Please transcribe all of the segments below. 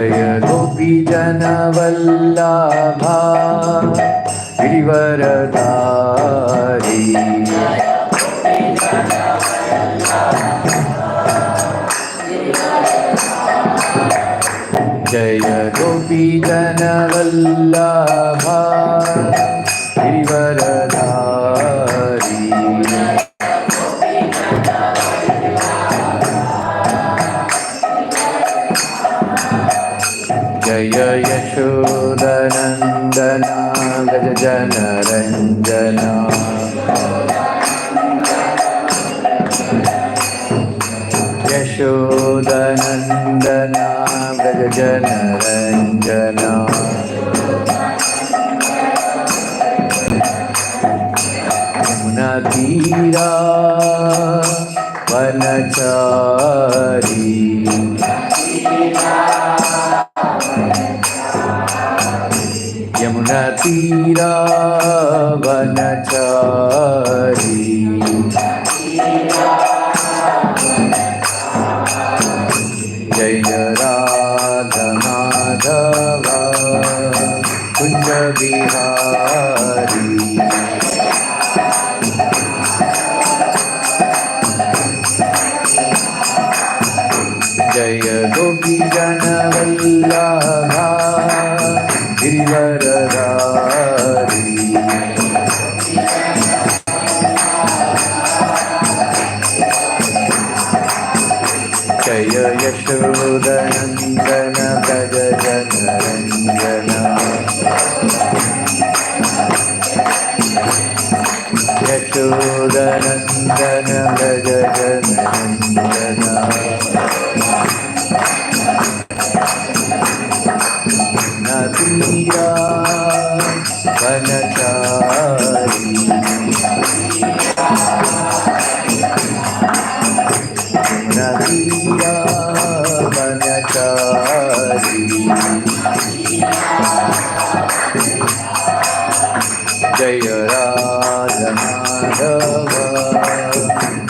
Jaya Gopi Jana Vallabha Girivaradhari Jaya Gopi Jana Vallabha Girivaradhari Jaya Yashodanandana Gajajana Ranjana Yashodanandana Gajajana Ranjana Yamuna Tira Vanachari Yamuna Tira Vanachari Jaya Radha Madhava Kunja Vihari Jaya Gopi Jana Vallabha Girivaradhari Jaya Yashodanandana Gajajana Ranjana Yashodanandana Gajajana Ranjana Natira Vanachari Natira Vanachari Jaya Radha Madhava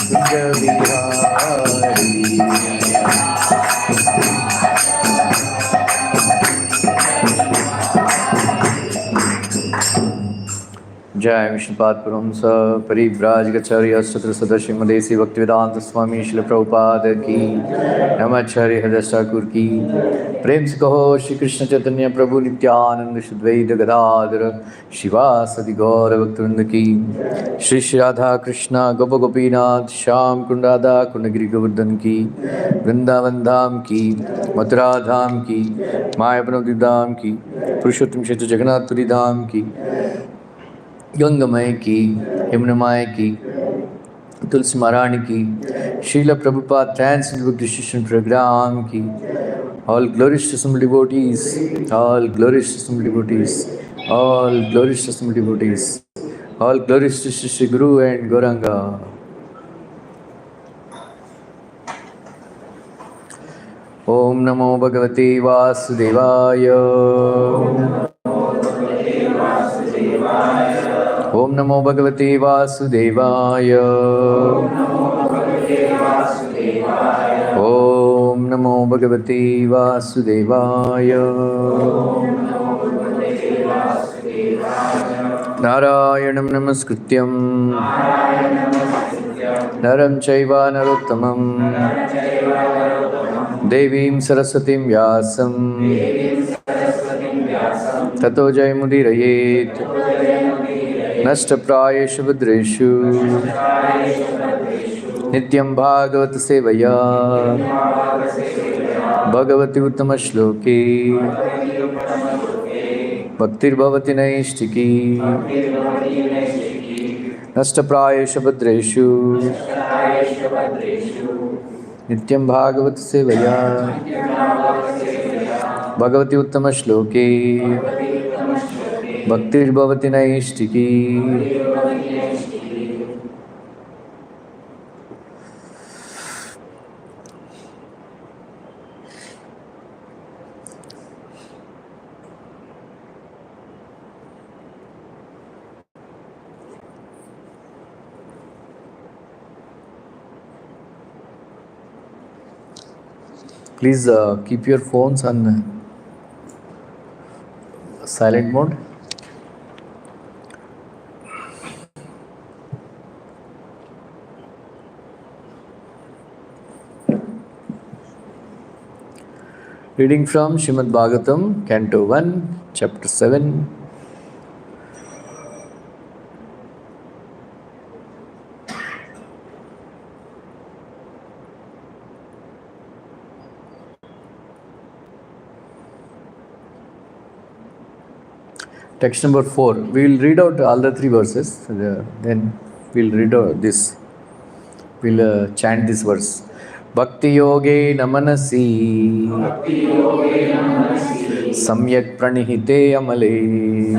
Kunja Vihari Jai Vishnupada Puramsa Parivrajgacharya Sutra Sadashi Madesi Bhaktivedanta Swami Srila Prabhupada Ki Namacharya Hridas Thakur Ki Prem se kaho Shri Krishna Chaitanya Prabhu Nityananda Shudvaita Gadadhara Shivasadi Gaura Bhaktivinoda Ki Shri Shri Radha Krishna Gopa Gopinath Sham Kundada Kundagiri Govardhan Ki Vrindavan Dham Ki Mathura Dham Ki Mayapanav Dham Ki Purushottam Kshetra Jagannath Puri Dham Ki Gangamai ki, Yamnamai ki, Tulsi Maharani ki, Srila Prabhupada Transcendental Decision Program ki, all glories to some devotees, all glories to some devotees, all glories to some devotees, all glories to Shri Guru and Gauranga. Om Namo Bhagavate Vasudevaya. Om Namo Bhagavate Vasudevaya. Om Namo Bhagavate Vasudevaya. Narayanam Namaskrityam Naram Chaiva Narottamam Devim Saraswatim Vyasam Tato Jayamudhirayet Nashtaprayeshu Bhadreshu Nityam Bhagavata Sevaya Bhagavati Uttama Shloke Bhaktir Bhavati Naishtiki Nashtaprayeshu Bhadreshu Nityam Bhagavata Sevaya Bhagavati Uttama Shloke Bhaktir Bhavati Naishtiki. Please keep your phones on silent mode. Reading from Srimad Bhagavatam, Canto 1, Chapter 7. Text number 4. We will read out all the 3 verses. Then we'll read out this. We'll chant this verse. Bhakti yoge namanasi samyak pranihite amale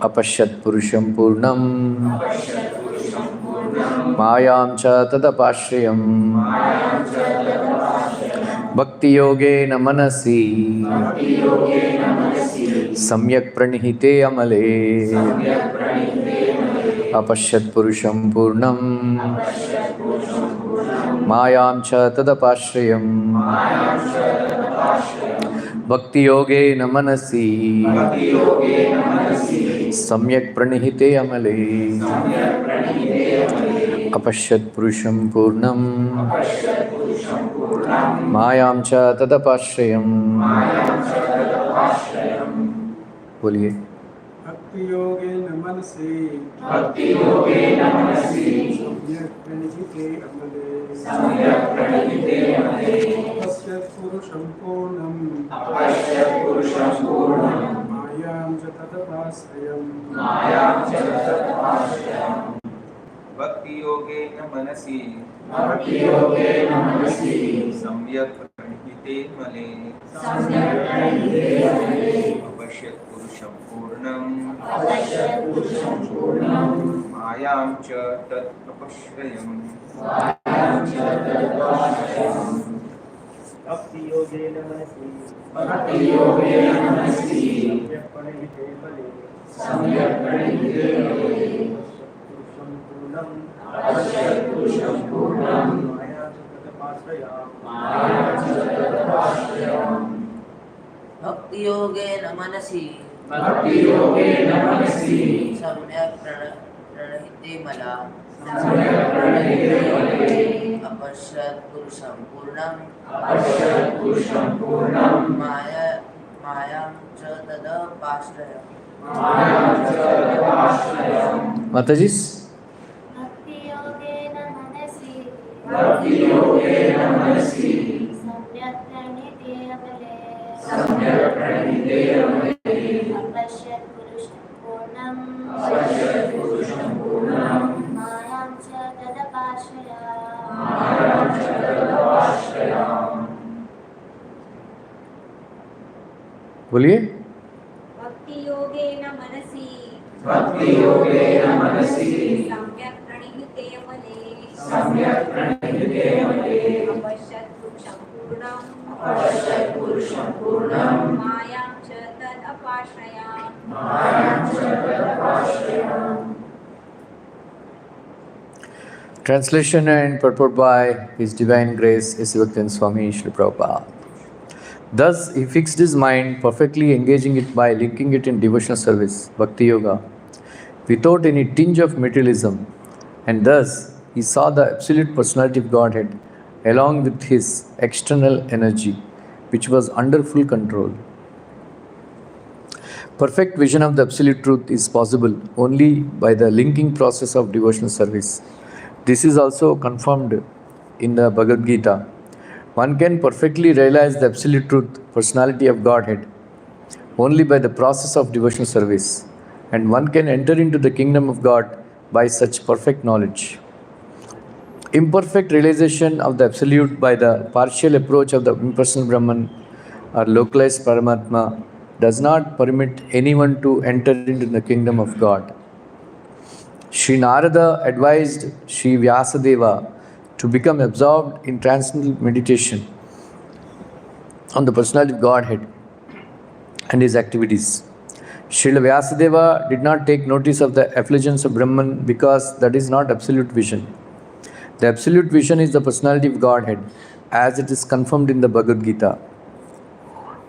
apashyat purusham purnam mayam cha tadapashriyam. Bhakti yoge namanasi samyak pranihite amale apashyat purusham purnam mayam cha tadapashriyam. Bhakti yoge namanasi samyak pranihite amale apashyat purusham purnam mayam cha tadapashriyam. बोलिए. भक्ति योगे नमनसि सम्यक् प्रणिहिते अमले अपश्यत् पुरुषं पूर्णं मायां च तदपाश्रयम्. भक्ति योगे न मनसि सम्यक् प्रणिहिते मले अपश्यत् पुरुषं पूर्णं मायां च तत् अपश्रयम्. भक्ति योगे नमनसि सम्यक् प्रणिहिते मले पुरुषं पूर्णं मायां च तदपाश्रयाम्. भक्ति योगे न मनसि सम्यक् प्रणहिते मला अपश्यत् पुरुषं पूर्णं मायां च तदपाश्रयम्. Mataji. Bhakti yoge namanasi samyak pranihite amale apashyat purusham purnam mayam cha tadapashrayam. बोलिए. Bhakti yoge namanasi सम्यक् प्रणिहिते अमले अपश्यत् पुरुषं पूर्णं मायां च तदपाश्रयाम्. Translation and purport by His Divine Grace Bhaktivinoda Swami Srila Prabhupada. Thus, he fixed his mind, perfectly engaging it by linking it in devotional service, Bhakti Yoga, without any tinge of materialism, and thus he saw the absolute personality of Godhead along with his external energy, which was under full control. Perfect vision of the absolute truth is possible only by the linking process of devotional service. This is also confirmed in the Bhagavad Gita. One can perfectly realize the absolute truth, personality of Godhead, only by the process of devotional service, and one can enter into the kingdom of God by such perfect knowledge. Imperfect realization of the absolute by the partial approach of the impersonal Brahman or localized Paramatma does not permit anyone to enter into the kingdom of God. Sri Narada advised Sri Vyasadeva to become absorbed in transcendental meditation on the personality of Godhead and his activities. Srila Vyasadeva did not take notice of the effulgence of Brahman because that is not absolute vision. The absolute vision is the personality of Godhead as it is confirmed in the Bhagavad Gita.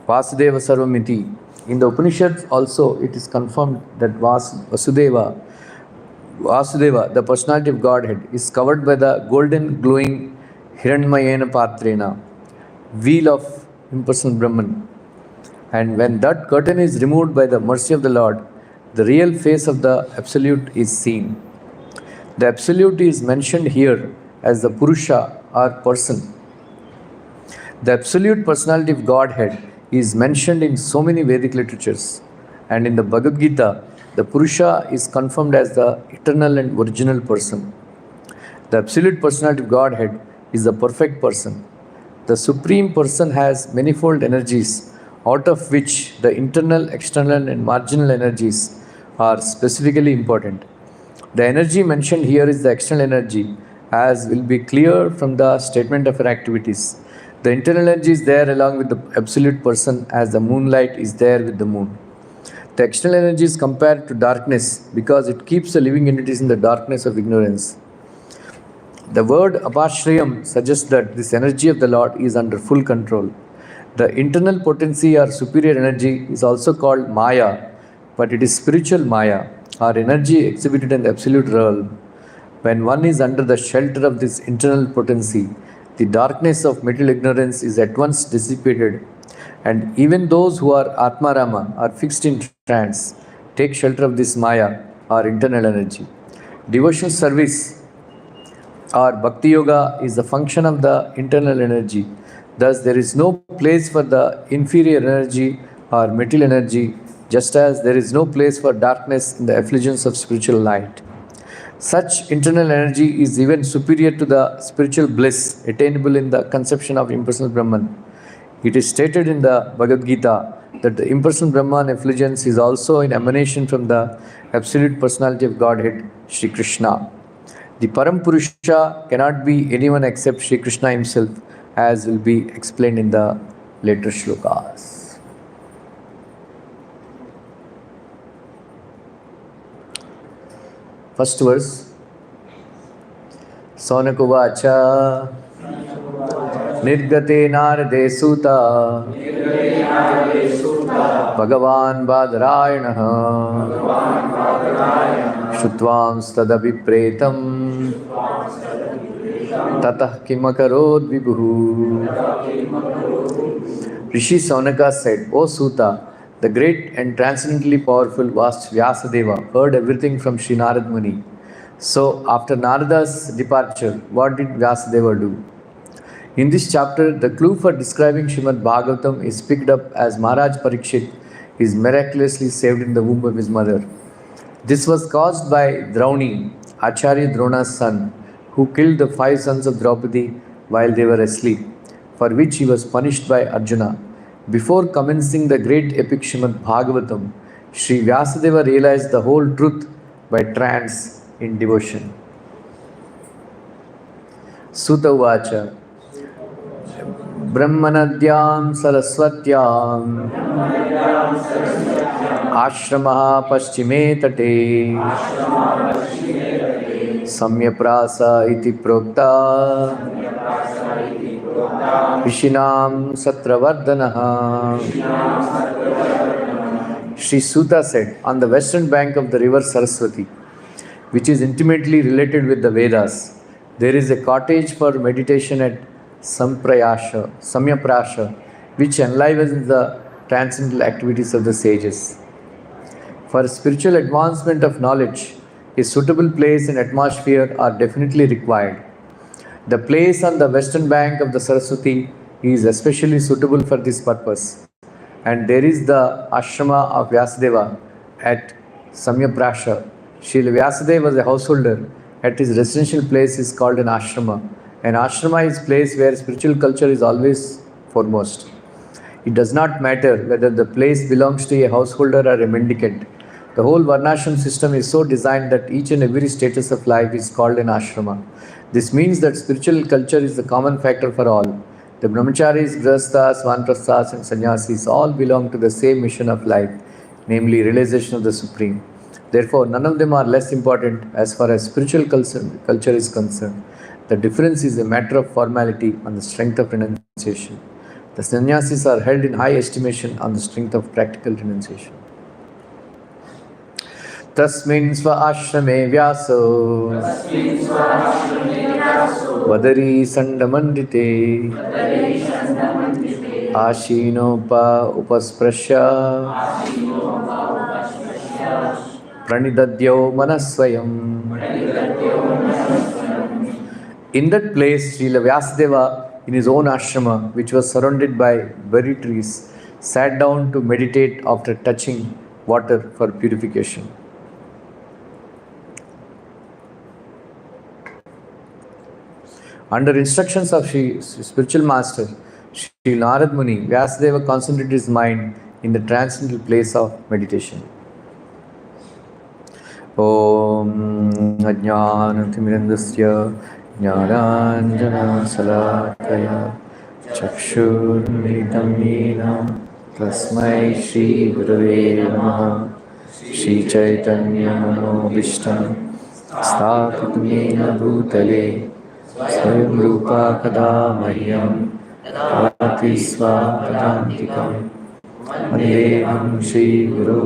Vasudeva Sarvamiti. In the Upanishads also it is confirmed that Vasudeva, the personality of Godhead, is covered by the golden glowing Hiranmayena Patrena, wheel of impersonal Brahman. And when that curtain is removed by the mercy of the Lord, the real face of the Absolute is seen. The Absolute is mentioned here as the Purusha or person. The Absolute Personality of Godhead is mentioned in so many Vedic literatures, and in the Bhagavad Gita, the Purusha is confirmed as the eternal and original person. The Absolute Personality of Godhead is the perfect person. The Supreme Person has manifold energies, out of which the internal, external, and marginal energies are specifically important. The energy mentioned here is the external energy, as will be clear from the statement of her activities. The internal energy is there along with the Absolute Person, as the moonlight is there with the moon. The external energy is compared to darkness because it keeps the living entities in the darkness of ignorance. The word Apashrayam suggests that this energy of the Lord is under full control. The internal potency or superior energy is also called Maya, but it is spiritual Maya, or energy exhibited in the absolute realm. When one is under the shelter of this internal potency, the darkness of material ignorance is at once dissipated, and even those who are Atmarama are fixed in trance take shelter of this Maya or internal energy. Devotional service or Bhakti Yoga is a function of the internal energy. Thus, there is no place for the inferior energy or material energy, just as there is no place for darkness in the effulgence of spiritual light. Such internal energy is even superior to the spiritual bliss attainable in the conception of impersonal Brahman. It is stated in the Bhagavad Gita that the impersonal Brahman effulgence is also an emanation from the Absolute Personality of Godhead, Sri Krishna. The Param Purusha cannot be anyone except Sri Krishna himself, as will be explained in the later shlokas. First verse. Sonakuvacha Nirgate Narade Suta Bhagavan Badarayanaha Shutvam Stadavipretam Tatah Kimakarod Vibhu. Rishi Saunaka said, O Suta, the great and transcendently powerful vast Vyasadeva heard everything from Sri Narad Muni. So, after Narada's departure, what did Vyasadeva do? In this chapter, the clue for describing Srimad Bhagavatam is picked up as Maharaj Parikshit is miraculously saved in the womb of his mother. This was caused by Drauni, Acharya Drona's son, who killed the 5 sons of Draupadi while they were asleep, for which he was punished by Arjuna. Before commencing the great epic Srimad Bhagavatam, Sri Vyasadeva realized the whole truth by trance in devotion. Suta Uvacha Brahmanadyam Saraswatyam Ashramaha Paschime Tate Samyaprasa iti prokta Vishinam Satravardhanaha. Sri Suta said, on the western bank of the river Saraswati, which is intimately related with the Vedas, there is a cottage for meditation at Samyaprasha, which enlivens the transcendental activities of the sages. For spiritual advancement of knowledge, a suitable place and atmosphere are definitely required. The place on the western bank of the Saraswati is especially suitable for this purpose. And there is the ashrama of Vyasadeva at Samyaprasha. Srila Vyasadeva was a householder. At his residential place is called an ashrama. An ashrama is a place where spiritual culture is always foremost. It does not matter whether the place belongs to a householder or a mendicant. The whole Varnashram system is so designed that each and every status of life is called an ashrama. This means that spiritual culture is the common factor for all. The brahmacharis, grihasthas, vanprasthas and sannyasis all belong to the same mission of life, namely realization of the Supreme. Therefore, none of them are less important as far as spiritual culture is concerned. The difference is a matter of formality on the strength of renunciation. The sannyasis are held in high estimation on the strength of practical renunciation. Tasmin sva ashrame vyaso vadari sandamandite ashinopa upasprashya pranidadyo manasvayam. In that place, Srila Vyasadeva, in his own ashrama, which was surrounded by berry trees, sat down to meditate after touching water for purification. Under instructions of spiritual master, Sri Narad Muni, Vyasadeva concentrated his mind in the transcendental place of meditation. Om Ajnanathmirandasya Jnananjana Salakaya Chakshurmritam Yena Tasmai Shri Gurave Namaha Shri Chaitanya Manobishtam Sthapitam Yena Bhutale Swayam Rupa Kada Mahyam Tadati Svapadantikam Vandeham Shri Guru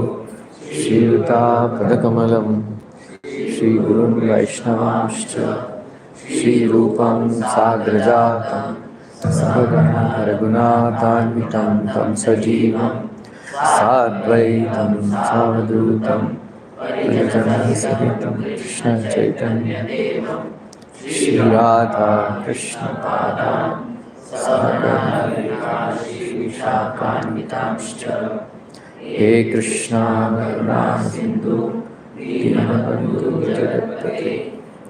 Shri Yuta Padakamalam Shri Gurun Vaishnavamscha Shri Rupam Sagrajatam Sahagana Raghunathanvitam Tam Sajivam Sadvaitam Savadutam Parijanam Sahitam Krishna Chaitanya Devam Shri Radha Krishna Padam Sahagana Shri Shakanvitamscha He Krishna Karuna Sindhu Dinabandhu Jagatpate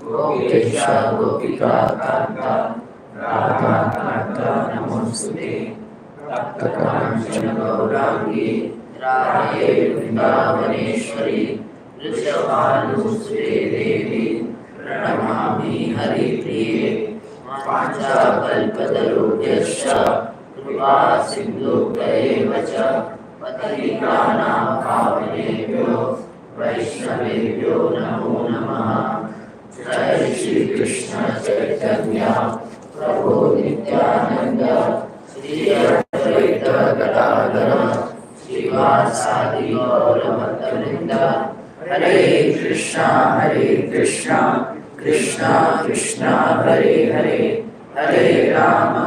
Gopesha Gopika Tata Radha Tata Namaste Taptakaranchana Gaurangi Radhe Vrindavaneshwari Rishabhanusute Devi Pranamami Hari Priye Pancha Kalpatarubhyascha Kripa Sindhu Vacha Patikrana Pavanebhyo Vaishnavebhyo Namo Namaha Jai Shri Krishna Chaitanya Prabhu Nityananda Shri Advaita Gadadhara Srivasadi Gaurabhaktavrinda Hare Krishna Krishna Krishna Hare Hare Hare Rama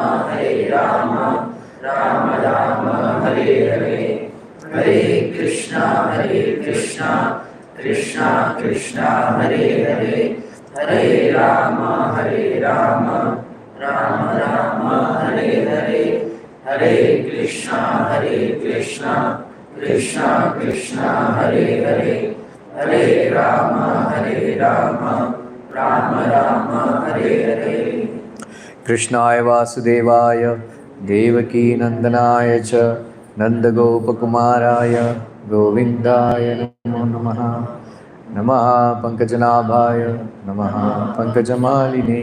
Rama Rama Hare Hare Hare Krishna Krishna Krishna Hare Hare Hare Rama Rama Rama Hare Hare Hare Krishna Krishna Krishna Hare Hare Hare Rama Rama Hare Hare. Krishnaya Vasudevaya Devaki Nandanaya Cha Nanda Gopakumaraya Govindaya Namo Namaha Namaha Pankajanabhaya Namaha Pankajamaline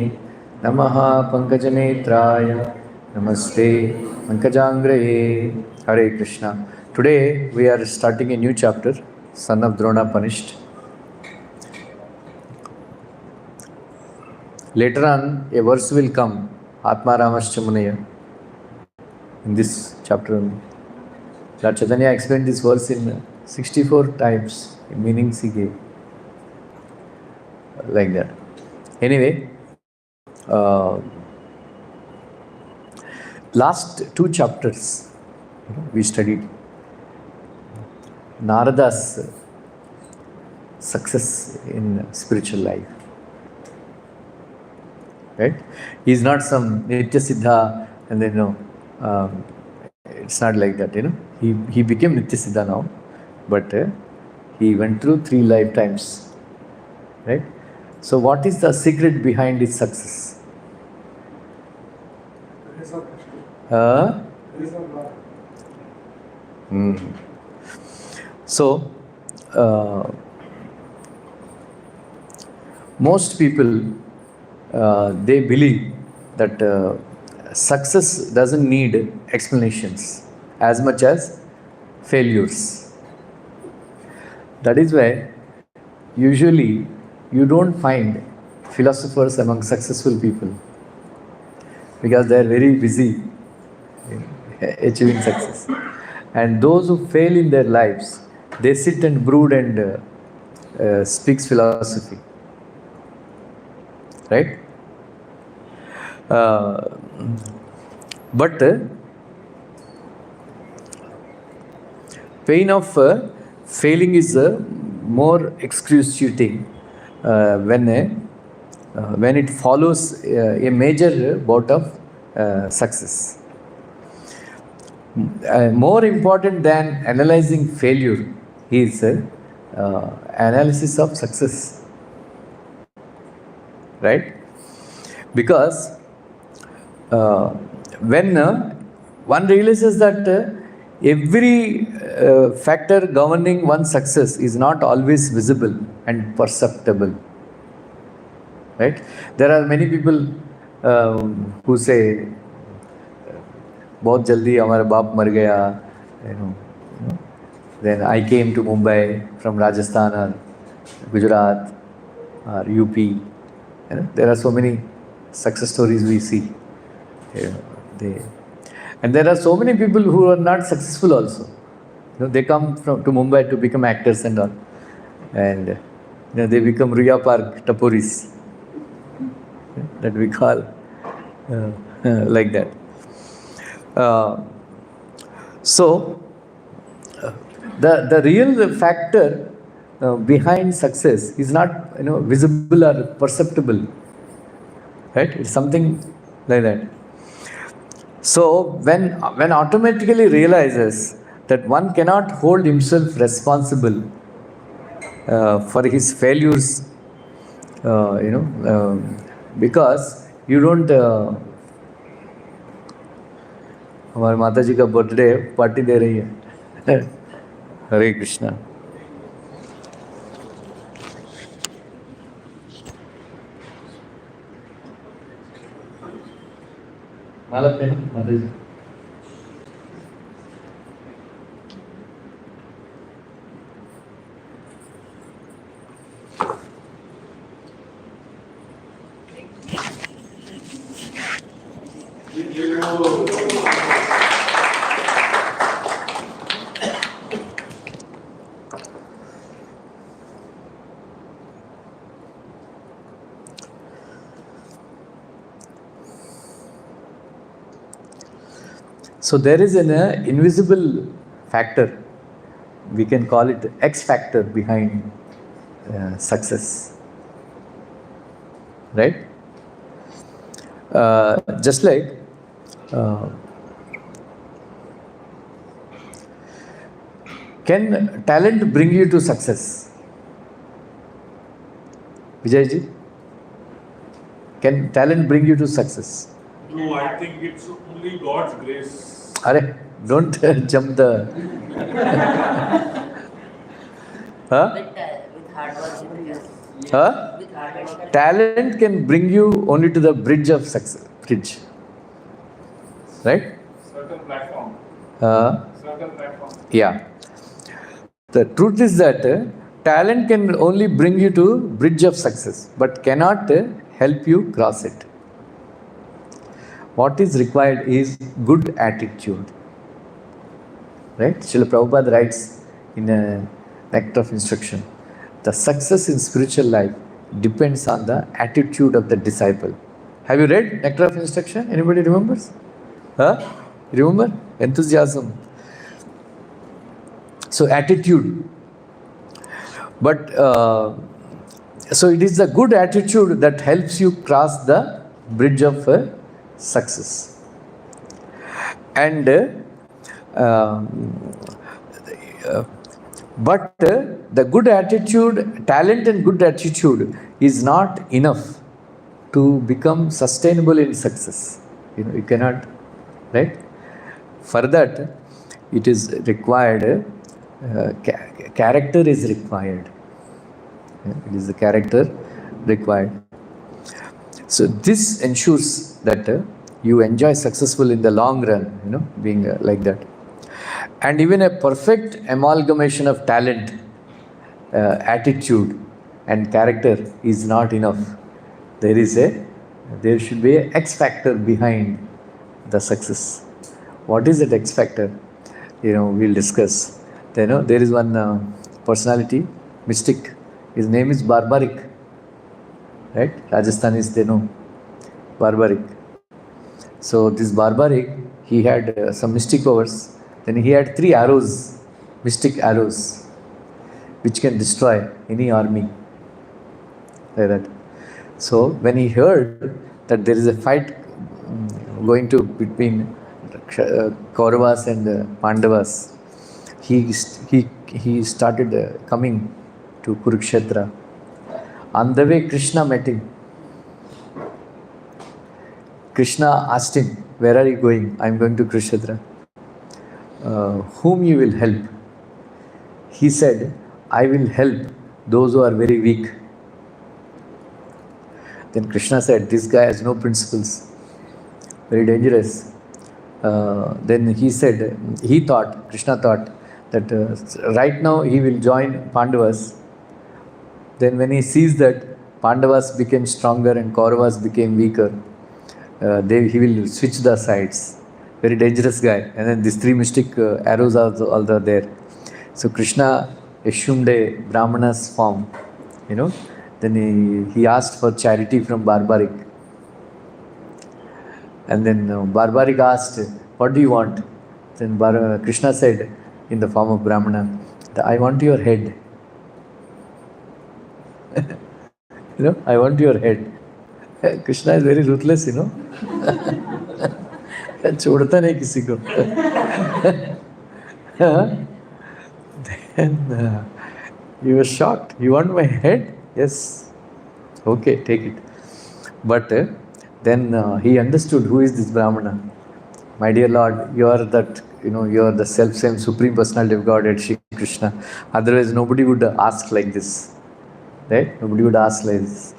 Namaha Pankajanetraya Namaste Pankajangraye. Hare Krishna. Today we are starting a new chapter, Son of Drona Punished. Later on, a verse will come, Atma Ramascha Munaya, in this chapter only. Lord Chaitanya explained this verse in 64 times, in meanings he gave. Like that. Anyway, last two chapters we studied Narada's success in spiritual life. Right? He is not some Nitya Siddha, and then it's not like that. He became Nitya Siddha now, but he went through 3 lifetimes. Right? So, what is the secret behind his success? So, most people they believe that success doesn't need explanations as much as failures. That is why usually you don't find philosophers among successful people, because they are very busy achieving success. And those who fail in their lives, they sit and brood and speaks philosophy. Right? But pain of failing is more excruciating when it follows a major bout of success. More important than analyzing failure is analysis of success. Right? Because when one realizes that every factor governing one's success is not always visible and perceptible. Right? There are many people who say, बहुत जल्दी हमारा बाप मर गया, then I came to Mumbai from Rajasthan or Gujarat or UP. There are so many success stories we see. And there are so many people who are not successful also. They come to Mumbai to become actors and all. And they become Ruya Park Tapuris. That we call like that. So, the real factor behind success is not visible or perceptible. Right? It's something like that. So when automatically realizes that one cannot hold himself responsible for his failures, because you don't. हमारे माता जी का birthday party दे रही है. हरे कृष्णा. माला पहनो माता जी. So there is an invisible factor, we can call it X factor behind success, right? Just like can talent bring you to success? Vijay ji, can talent bring you to success? No, I think it's only God's grace. Arey, don't jump the. Huh? With hard work, yes. Huh? With hard work. Talent can bring you only to the bridge of success. Bridge. Right? Certain platform. Certain platform. Yeah. The truth is that talent can only bring you to bridge of success, but cannot help you cross it. What is required is good attitude. Right? Srila Prabhupada writes in a Nectar of Instruction, the success in spiritual life depends on the attitude of the disciple. Have you read Nectar of Instruction? Anybody remembers? Huh? Remember? Enthusiasm. So attitude. But so it is the good attitude that helps you cross the bridge of success. And but the good attitude, talent and good attitude is not enough to become sustainable in success. You cannot, right? For that, it is required, character is required. It is the character required. So this ensures that you enjoy successful in the long run, being like that. And even a perfect amalgamation of talent, attitude and character is not enough. There should be an X factor behind the success. What is that X factor? We'll discuss. There is one personality, mystic. His name is Barbaric. Right? Rajasthanis, they know. Barbaric. So this Barbaric, he had some mystic powers. Then he had 3 arrows, mystic arrows, which can destroy any army. Like that. So when he heard that there is a fight going to between Kauravas and Pandavas, he started coming to Kurukshetra. On the way, Krishna met him. Krishna asked him, "Where are you going?" "I am going to Kurukshetra." "Whom you will help?" He said, "I will help those who are very weak." Then Krishna said, "This guy has no principles, very dangerous." Then Krishna thought that right now he will join Pandavas. Then when he sees that Pandavas became stronger and Kauravas became weaker, he will switch the sides. Very dangerous guy. And then these 3 mystic arrows are also there. So Krishna assumed a Brahmana's form, Then he asked for charity from Barbaric. And then Barbaric asked, "What do you want?" Then Krishna said in the form of Brahmana, "I want your head." "I want your head." Krishna is very ruthless, छोड़ता नहीं किसी को. Then he was shocked. "You want my head?" "Yes." "Okay, take it." But then he understood who is this Brahmana. "My dear Lord, you are that, you are the self-same Supreme Personality of Godhead, Shri Krishna. Otherwise, nobody would ask like this. Right? Nobody would ask like this."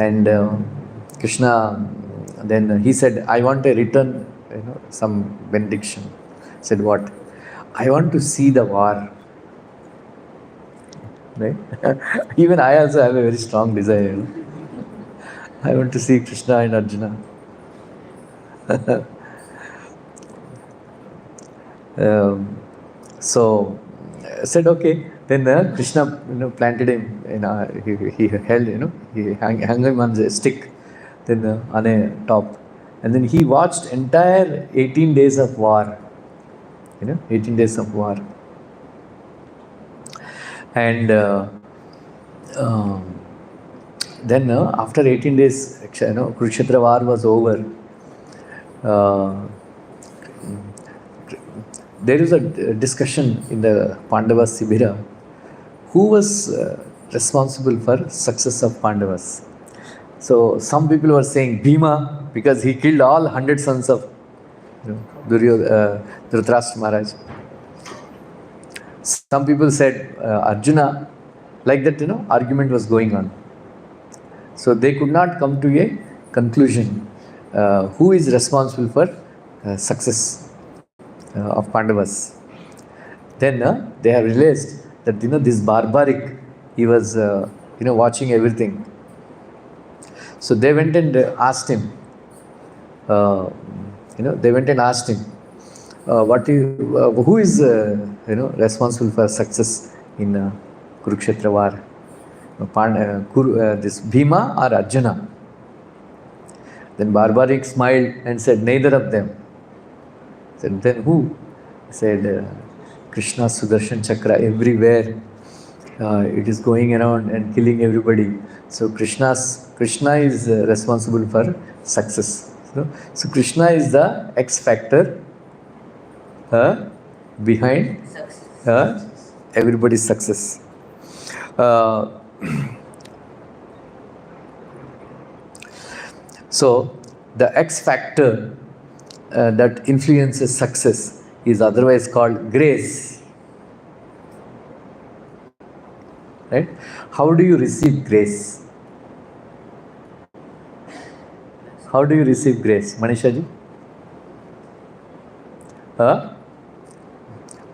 And Krishna, then he said, "I want a return, some benediction." Said, "What?" "I want to see the war." Right? Even I also have a very strong desire. I want to see Krishna and Arjuna. So I said, "Okay." Then Krishna, planted him. He held, he hung him on the stick, then on a top, and then he watched entire 18 days of war. 18 days of war. And then after 18 days, Kurukshetra war was over. There is a discussion in the Pandava Sibira. Who was responsible for success of Pandavas? So some people were saying Bhima, because he killed all 100 sons of Dhritarashtra Maharaj. Some people said Arjuna. Like that, argument was going on. So they could not come to a conclusion. Who is responsible for success of Pandavas? Then they have realized that this Barbaric, he was watching everything. So they went and asked him. They went and asked him, who is responsible for success in Kurukshetra war? This Bhima or Arjuna? Then Barbaric smiled and said, "Neither of them." Said, "Then who?" Said, "Krishna Sudarshan Chakra everywhere. It is going around and killing everybody. So Krishna is responsible for success." So Krishna is the X factor behind everybody's success. So the X factor that influences success is otherwise called grace. Right? How do you receive grace? How do you receive grace, Manisha ji?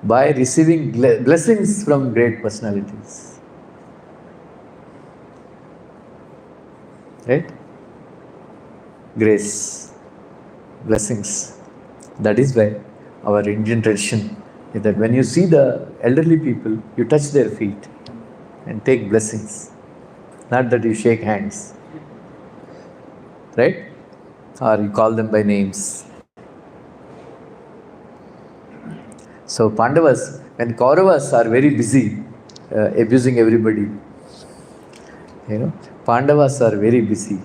By receiving blessings from great personalities. Right? Grace, blessings. That is why our Indian tradition is that when you see the elderly people, you touch their feet and take blessings. Not that you shake hands, right? Or you call them by names. So Pandavas, when Kauravas are very busy abusing everybody, Pandavas are very busy,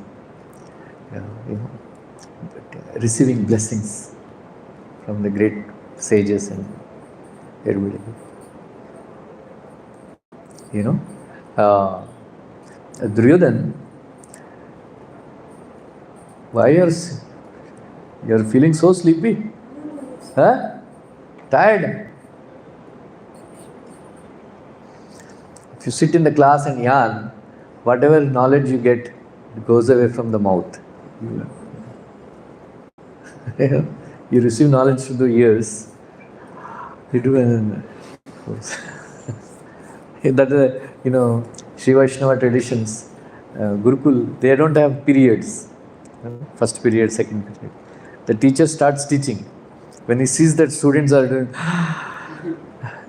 receiving blessings from the great sages and everybody. Duryodhan, why you're feeling so sleepy? Huh? Tired? If you sit in the class and yarn, whatever knowledge you get, it goes away from the mouth. You receive knowledge through the ears. You do that Sri Vaishnava traditions, Gurukul, they don't have periods. First period, second period. The teacher starts teaching. When he sees that students are doing,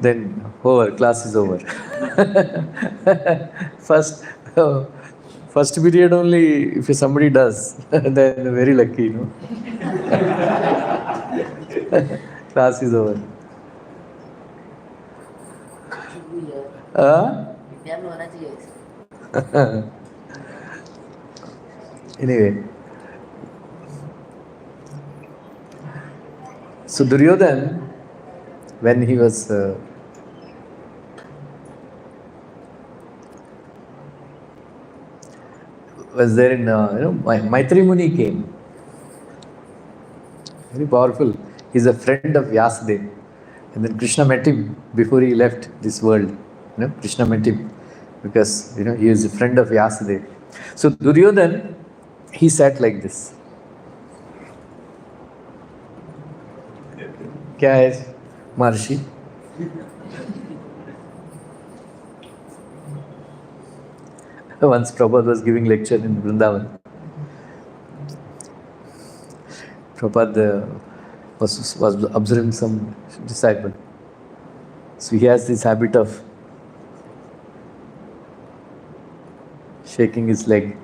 then class is over. First period only, if somebody does, then very lucky, Class is over. Anyway, so Duryodhan, when he was there in Maitri Muni came, very powerful. He's a friend of Vyasadeva, and then Krishna met him before he left this world. Krishna met him because he is a friend of Vyasadeva. So Duryodhan, he sat like this. क्या है महर्षि? Once Prabhupada was giving lecture in Vrindavan. Prabhupada was observing some disciple. So he has this habit of shaking his leg.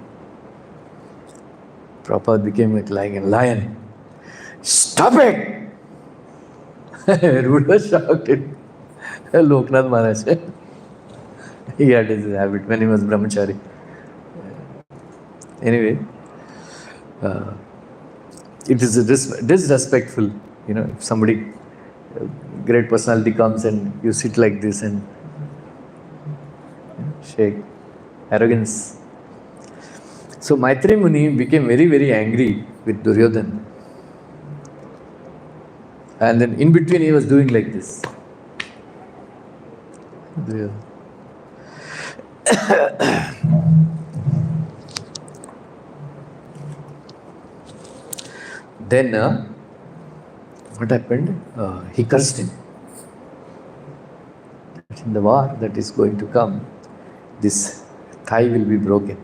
Prabhupada became like a lion. Stop it! Rupa shocked it. Loknath Maharaj. He had his habit when he was brahmachari. Anyway, it is disrespectful, if somebody, great personality comes and you sit like this and shake. Arrogance. So Maitri Muni became very, very angry with Duryodhan. And then in between he was doing like this. Then what happened? He cursed him. In the war that is going to come, this thigh will be broken.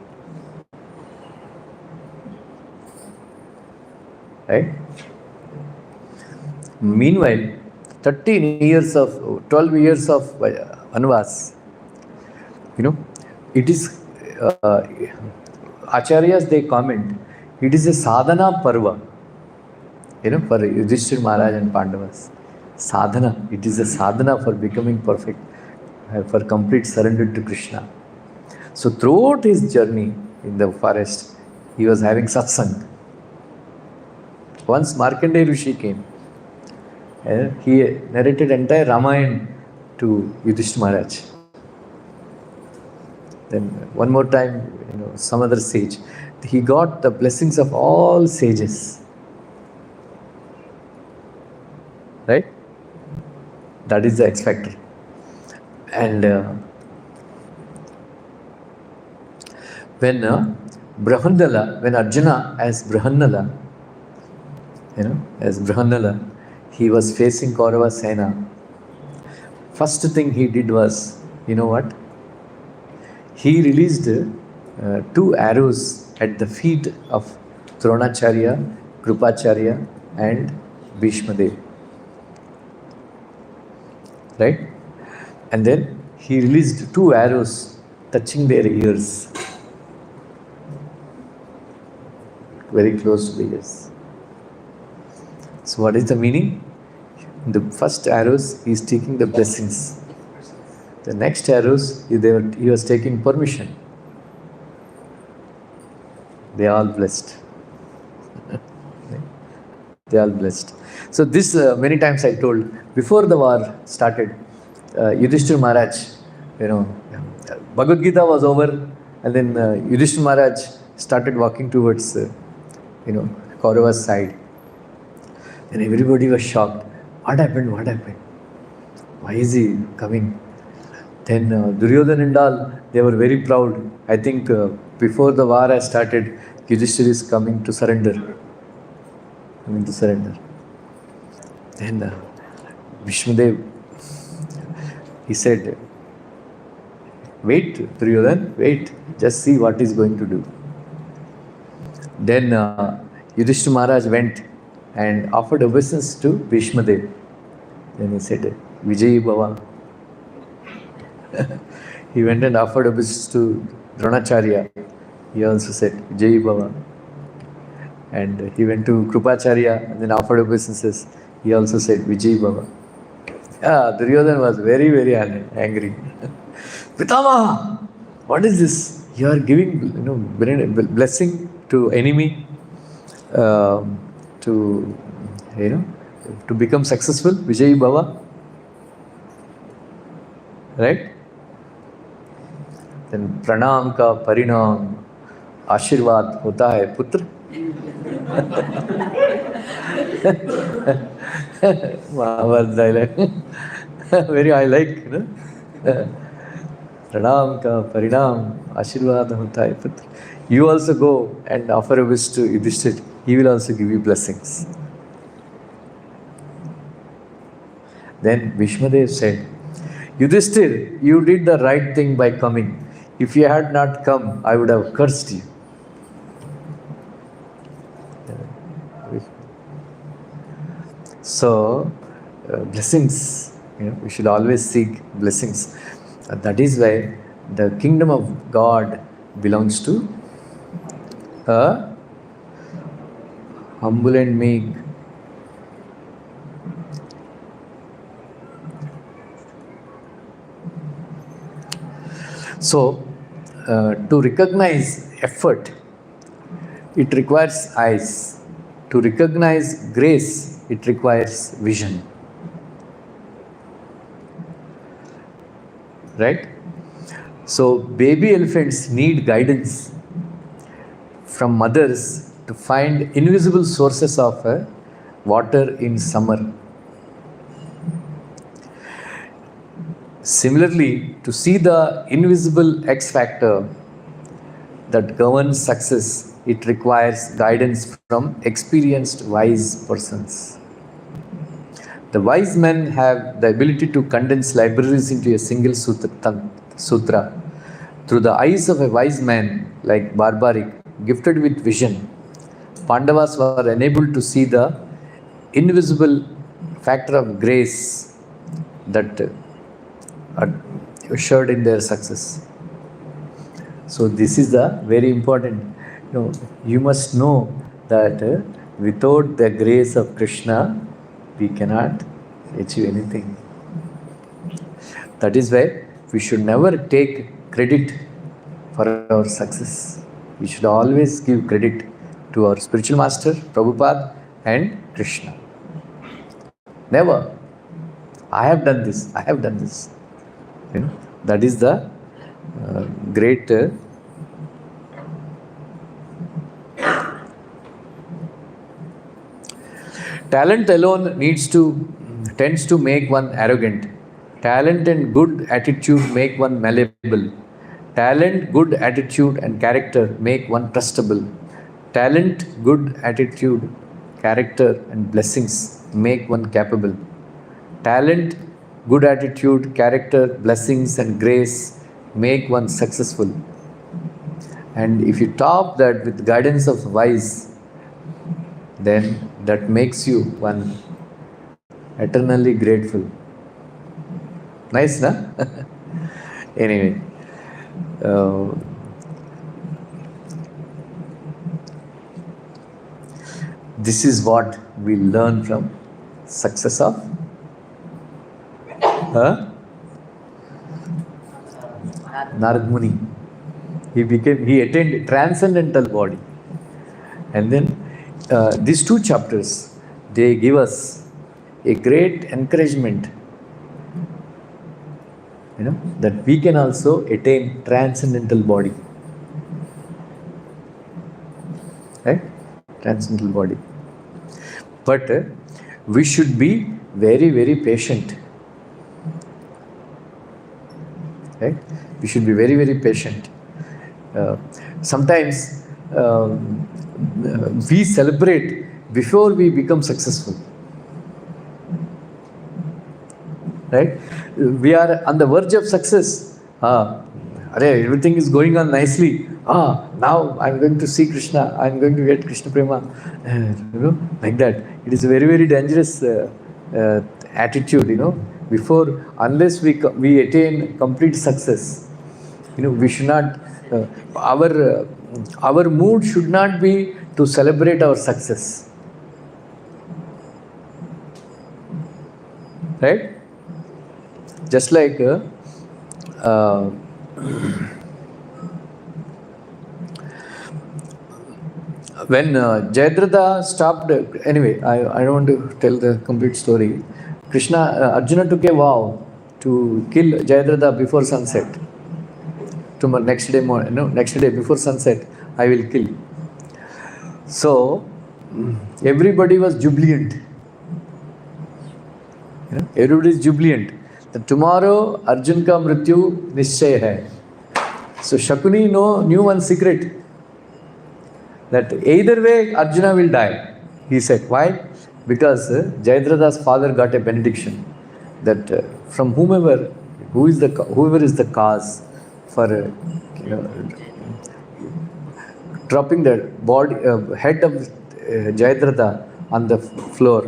Right? Meanwhile, 12 years of Vanvas, it is, Acharyas, they comment, it is a sadhana parva, for Yudhishthira Maharaj and Pandavas. Sadhana, it is a sadhana for becoming perfect, for complete surrender to Krishna. So throughout his journey in the forest, he was having satsang. Once Markandeya Rishi came, he narrated entire Ramayana to Yudhishthira Maharaj. Then one more time, some other sage. He got the blessings of all sages. Right? That is the X factor. And when Arjuna as Brahannala, he was facing Kaurava Sena. First thing he did was, what? He released 2 arrows at the feet of Dronacharya, Krupacharya and Bhishma Dev. right? And then he released 2 arrows touching their ears, very close to the ears. So what is the meaning? The first arrows, he is taking the blessings. The next arrows, he was taking permission. They are all blessed. They are all blessed. So this many times I told, before the war started, Yudhishthira Maharaj, Bhagavad Gita was over, and then Yudhishthira Maharaj started walking towards, Kaurava's side. And everybody was shocked. What happened? What happened? Why is he coming? Then Duryodhana and all, they were very proud. I think before the war has started, Yudhishthira is coming to surrender. Then Vishnudev, he said, wait, Duryodhana, wait, just see what he's going to do. Then Yudhishthira Maharaj went and offered obeisance to Bhishmadev. Then he said, Vijayi Bhava. He went and offered obeisance to Dronacharya. He also said, Vijayi Bhava. And he went to Krupacharya and then offered obeisances. He also said, Vijayi Bhava. Duryodhana was very, very angry. Pitama, what is this? You are giving blessing to enemy to become successful, Vijayi Bhava. Right? Then pranam ka parinam आशीर्वाद होता है पुत्र. Mahabharata dialogue. Very I like, Pranam ka parinam आशीर्वाद होता है पुत्र. You also go and offer a wish to Yudhishthira. He will also give you blessings. Then Bhishmadev said, Yudhishthira, you did the right thing by coming. If you had not come, I would have cursed you. So, blessings, we should always seek blessings. That is why the kingdom of God belongs to a humble and meek. So, to recognize effort, it requires eyes. To recognize grace, it requires vision. Right? So, baby elephants need guidance from mothers to find invisible sources of water in summer. Similarly, to see the invisible X factor that governs success, it requires guidance from experienced wise persons. The wise men have the ability to condense libraries into a single sutra. Through the eyes of a wise man like Barbaric, gifted with vision, Pandavas were enabled to see the invisible factor of grace that assured in their success. So this is the very important. You must know that without the grace of Krishna, we cannot achieve anything. That is why we should never take credit for our success. We should always give credit to our spiritual master, Prabhupada and Krishna. Never. I have done this. I have done this. That is the great talent alone tends to make one arrogant. Talent and good attitude make one malleable. Talent, good attitude and character make one trustable. Talent, good attitude, character and blessings make one capable. Talent, good attitude, character, blessings and grace make one successful. And if you top that with guidance of wise, then that makes you one eternally grateful. Nice, na? Anyway, this is what we learn from success of Narad Muni. He attained transcendental body. And then these two chapters, they give us a great encouragement, that we can also attain transcendental body. Right? Transcendental body. But we should be very, very patient. Right? We should be very, very patient. Sometimes we celebrate before we become successful. Right? We are on the verge of success. Everything is going on nicely. Now I'm going to see Krishna. I'm going to get Krishna Prema. Like that. It is a very, very dangerous attitude. Before, unless we attain complete success, we should not. Our mood should not be to celebrate our success. Right? Just like when Jayadratha stopped, anyway, I don't want to tell the complete story. Arjuna took a vow to kill Jayadratha before sunset. Next day before sunset, I will kill. So, everybody was jubilant. Everybody is jubilant. That tomorrow, Arjun ka mrityu nischay hai. So, Shakuni knew one secret. That either way, Arjuna will die. He said, why? Because Jayadratha's father got a benediction. That from whoever is the cause for dropping the body head of Jayadratha on the floor,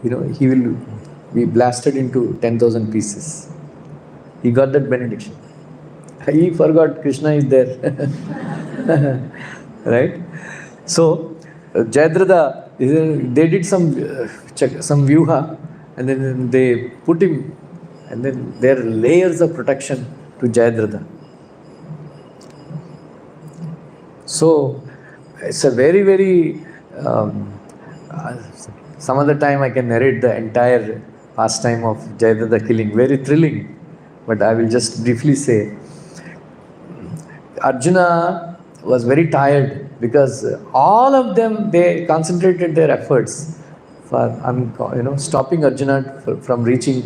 he will be blasted into 10,000 pieces. He got that benediction. He forgot Krishna is there. Right? So Jayadratha, they did some vyuha, and then they put him, and then there are layers of protection to Jayadratha. So it's a very, very some other time I can narrate the entire pastime of Jayadratha killing, very thrilling, but I will just briefly say Arjuna was very tired because all of them, they concentrated their efforts for stopping Arjuna from reaching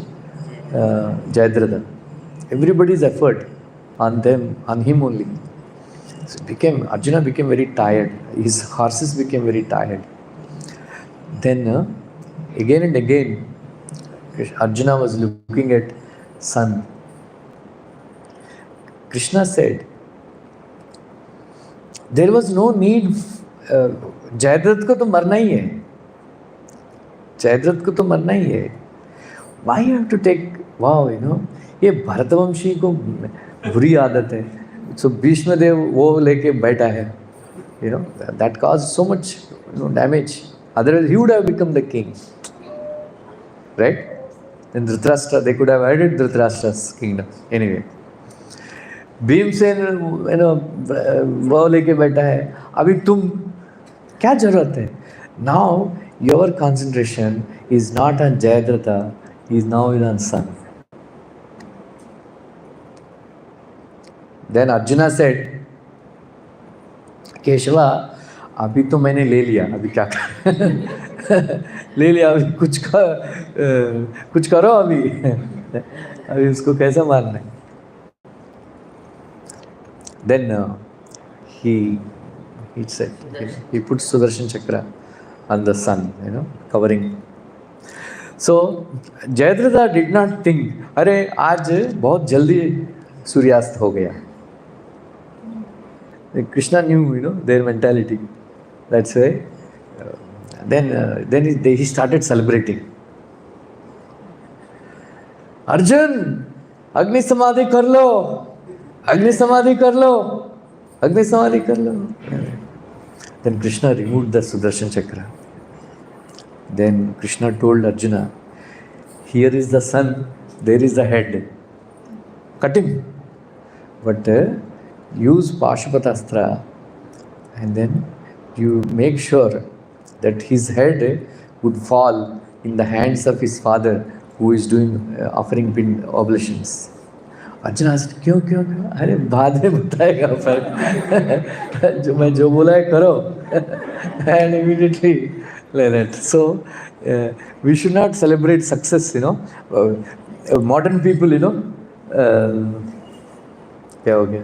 Jayadratha. Everybody's effort on him only. So Arjuna became very tired. His horses became very tired. Then again and again, Arjuna was looking at sun. Krishna said, there was no need. Jayadratha को तो मरना ही है. Jayadratha को तो मरना ही है. Why you have to take vow? ये भरतवंशी को बुरी आदत है. So Bhishma Dev वो लेके बैठा है. That caused so much damage. Otherwise he would have become the king. Right? Then Dhritarashtra, they could have added Dhritarashtra's kingdom. Anyway. Bhimsen वो लेके बैठा है. अभी तुम क्या जरूरत है? Now your concentration is not on Jayadratha, is now on sun. Then Arjuna said, Keshava, अभी तो मैंने ले लिया, अभी क्या ले लिया, अभी कुछ करो अभी उसको कैसे मारना है? Then he said, he put Sudarshan Chakra on the sun, covering. So Jayadratha did not think, अरे आज बहुत जल्दी सूर्यास्त हो गया. Krishna knew, their mentality. That's why. Then he started celebrating. Arjun, अग्नि समाधि कर लो, अग्नि समाधि कर लो, अग्नि समाधि कर लो. Then Krishna removed the Sudarshan Chakra. Then Krishna told Arjuna, here is the sun, there is the head. Cut him. But use Pashupatastra and then you make sure that his head would fall in the hands of his father who is doing offering pin oblations. Arjuna asked, क्यों क्यों क्यों? अरे बाद में बताएगा पर जो बोला है करो. And immediately like that. So we should not celebrate success, modern people, क्या हो गया?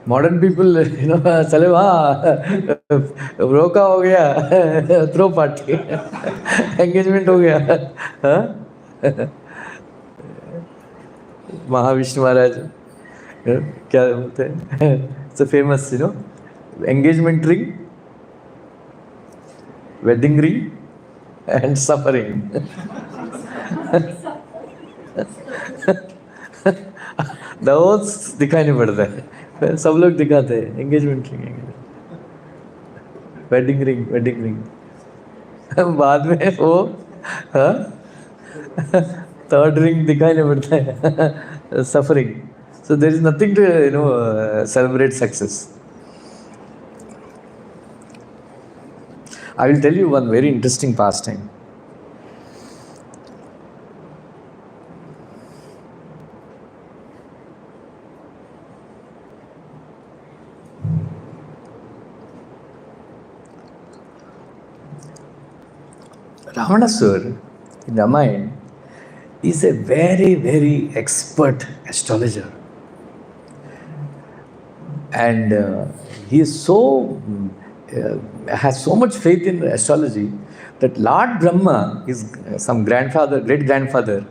Modern people, चले वहाँ रोका हो गया, थ्रो पार्टी, एंगेजमेंट हो गया, हाँ? महाविष्णु महाराज क्या बोलते हैं? It's a famous, engagement ring, wedding ring and suffering. दोस्त दिखाई नहीं पड़ता है, सब लोग दिखाते हैं एंगेजमेंट रिंग, वेडिंग रिंग. बाद में वो थर्ड रिंग दिखाई नहीं पड़ता है, suffering. So there is nothing to celebrate success. I will tell you one very interesting pastime. Ravanasur in Ramayana is a very, very expert astrologer. And he is has so much faith in astrology that Lord Brahma, his some grandfather, great grandfather,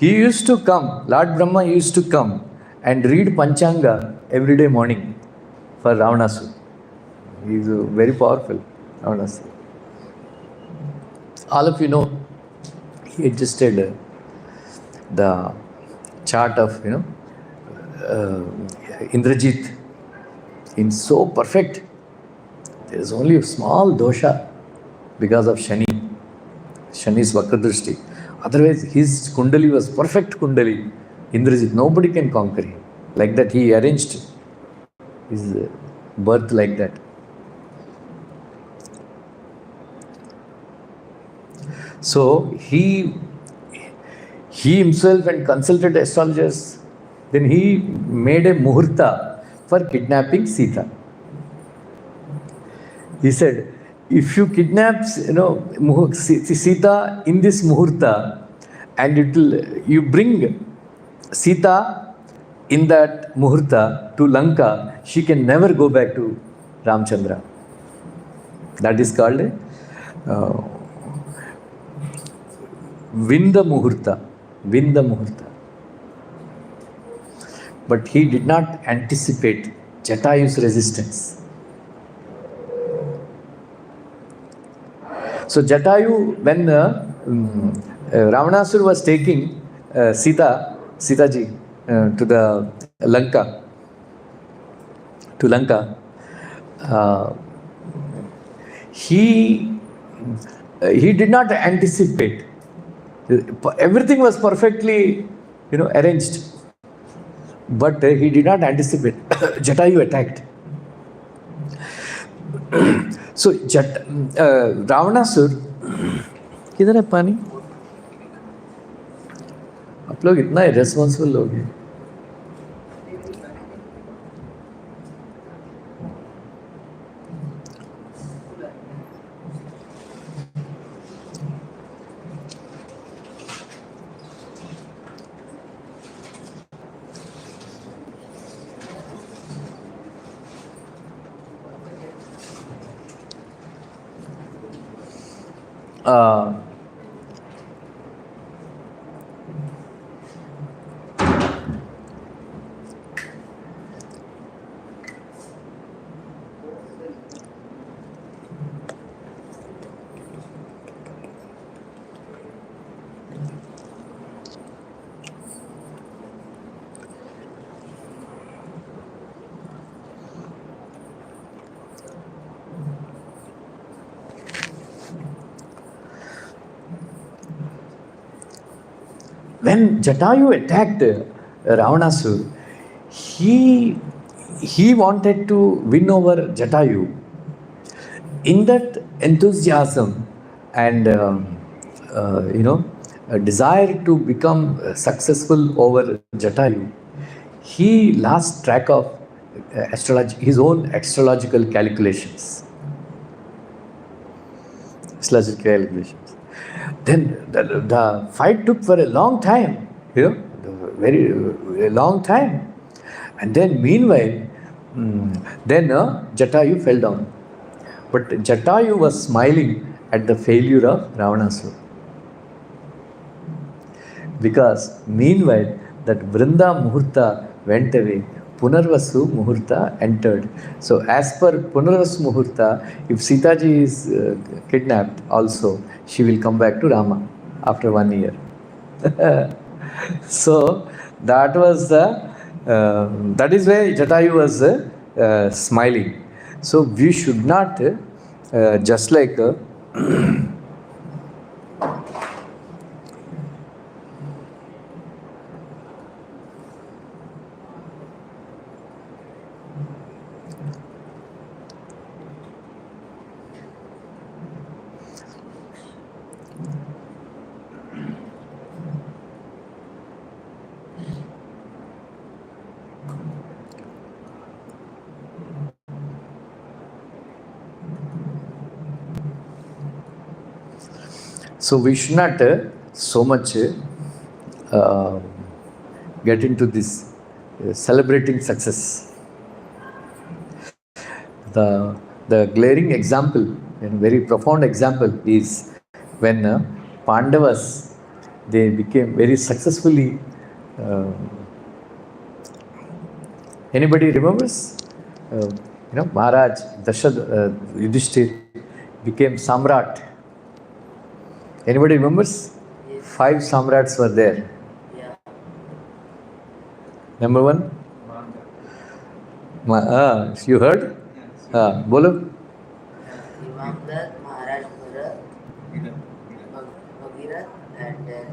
Lord Brahma used to come and read Panchanga every day morning for Ravanasur. He is very powerful, Ravanasur. All of you know, he adjusted the chart of, Indrajit in so perfect. There is only a small dosha because of Shani's Vakradrishti. Otherwise, his Kundali was perfect Kundali. Indrajit, nobody can conquer him. Like that, he arranged his birth like that. So he himself and consulted astrologers. Then he made a muhurta for kidnapping Sita. He said, if you kidnap Sita in this muhurta and you bring Sita in that muhurta to Lanka, she can never go back to Ramchandra. That is called Vinda Muhurta. But he did not anticipate Jatayu's resistance. So Jatayu, when Ravanasur was taking Sitaji to the Lanka, he did not anticipate. Everything was perfectly, arranged. But he did not anticipate. Jatayu attacked. So Ravanasur, किधर है पानी? आप लोग इतना irresponsible लोग हैं. when Jatayu attacked Ravanasur, he wanted to win over Jatayu. In that enthusiasm and a desire to become successful over Jatayu, he lost track of his own astrological calculations. Astrological calculations. Then the fight took for a long time, a long time. And then meanwhile, Jatayu fell down. But Jatayu was smiling at the failure of Ravanasura. Because meanwhile, that Vrinda Muhurta went away, Punarvasu Muhurta entered. So as per Punarvasu Muhurta, if Sitaji is kidnapped also, she will come back to Rama after 1 year. So that was that is why Jatayu was smiling. So we should not just like so we should not so much get into this celebrating success. The glaring example, and very profound example, is when Pandavas, they became very successfully. Anybody remembers? Maharaj Yudhishthir became Samrat. Anybody remembers? Yes. 5 Samrats were there. Yeah. Number 1? You heard? Bolo. Imamdat, Maharaj Bharat, Bhagirath, and then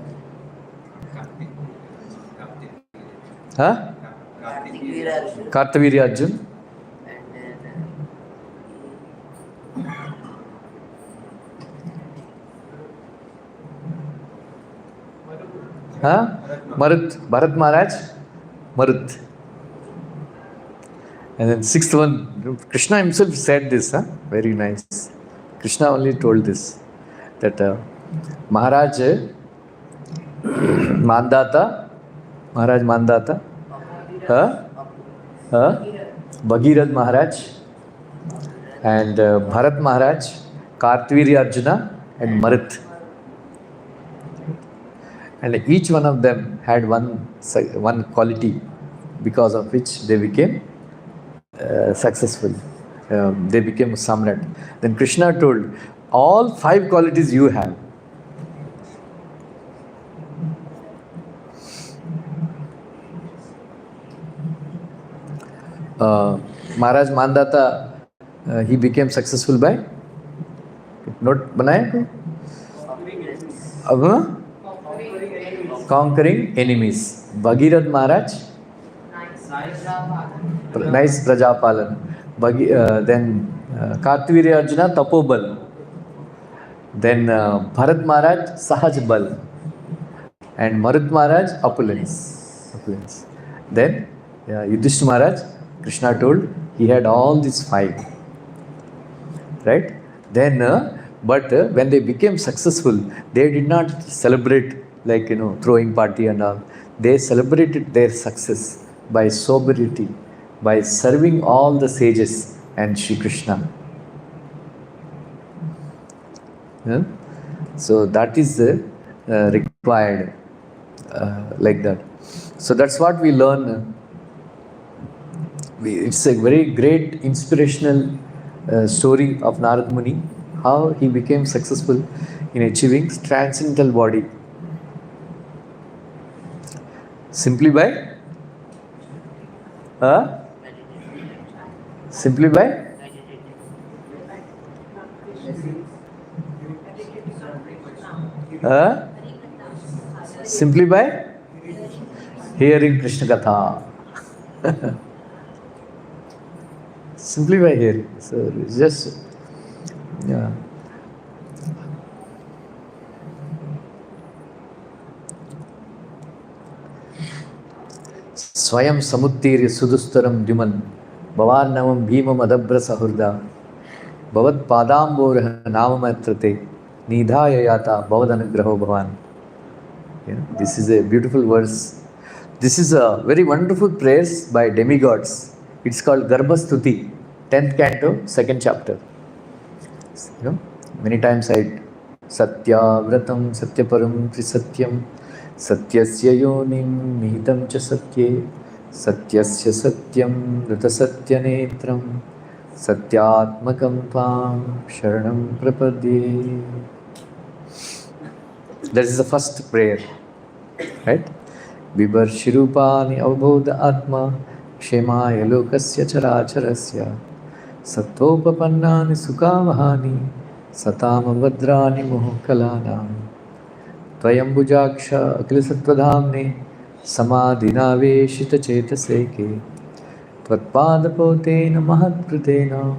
Kartik Virarjun, Kartaviri Arjun. and then Marut, Bharat Maharaj, Marut. And then 6th one, Krishna himself said this, very nice. Krishna only told this, that Maharaj Mandata, Bhagirath Maharaj, and Bharat Maharaj, Kartviri Arjuna, and Marut. And each one of them had one quality because of which they became successful. They became Samrat. Then Krishna told, all 5 qualities you have. Maharaj Mandata, he became successful by note banaya conquering enemies. Bhagirath Maharaj, nice Prajapalan. Then Kartviri Arjuna, Tapobal. Then Bharat Maharaj, Sahaj Bal. And Marut Maharaj, opulence. Then Yudhishthira Maharaj, Krishna told, he had all these 5. Right? Then, but when they became successful, they did not celebrate like, throwing party and all. They celebrated their success by sobriety, by serving all the sages and Shri Krishna. So that is required like that. So that's what we learn. It's a very great inspirational story of Narad Muni, how he became successful in achieving transcendental body. Simply by simply by simply by Hearing Krishna Katha. Simply by hearing. So it's just, yeah. Swayam samuttirya sudustaram dyuman bhavarnavam bhimam adabra sahurda bhavat padamborah namamatrate nidhaya yata bhavadanagraho bhavan. This is a beautiful verse. This is a very wonderful prayers by demigods. It's called Garbhastuti, 10th canto, 2nd chapter. Many times I Satya Vratam Satyaparam Trisatyam Satyasya Yonim Nihitam Cha Satye Satyasya Satyam Rata Satya Netram Satyatmakam Tvam Sharanam Prapadye. That is the first prayer, right? Bibar Shirupani Avbodha Atma Kshemaya Lokasya Characharasya Sattopapannani Sukavahani Satama Vadrani Mohokalanam Tvayambujaksha Akilasattvadhamne Samadhinaveshita Chetaseke Tvatpadapotena Mahatpritena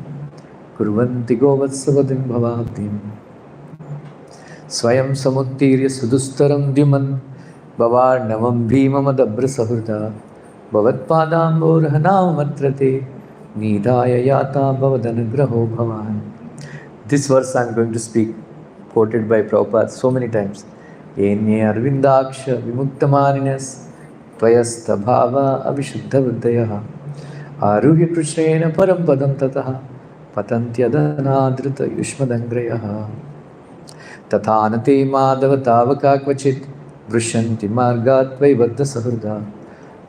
Kurvanti Govatsavadim Bhavabdim Swayam Samuttirya Sudustaram Dyuman Bhavarnavam Bhimamadabrha Sahurda Bhavatpadamborhanam Matrate Nidhaya Yata Bhavadanagraho Bhavan. This verse I am going to speak, quoted by Prabhupada so many times. Enye Arvindaksha Vimuktamaninas Tvayastha Bhava Avishuddha Viddhayaha Aruhya Krishnena Parampadam Tataha Patantyadhanadrita Yushmadangrayaha Tathanate Madhava Tavaka Kvachit Vrushanti Margat Vaivadha Sahurda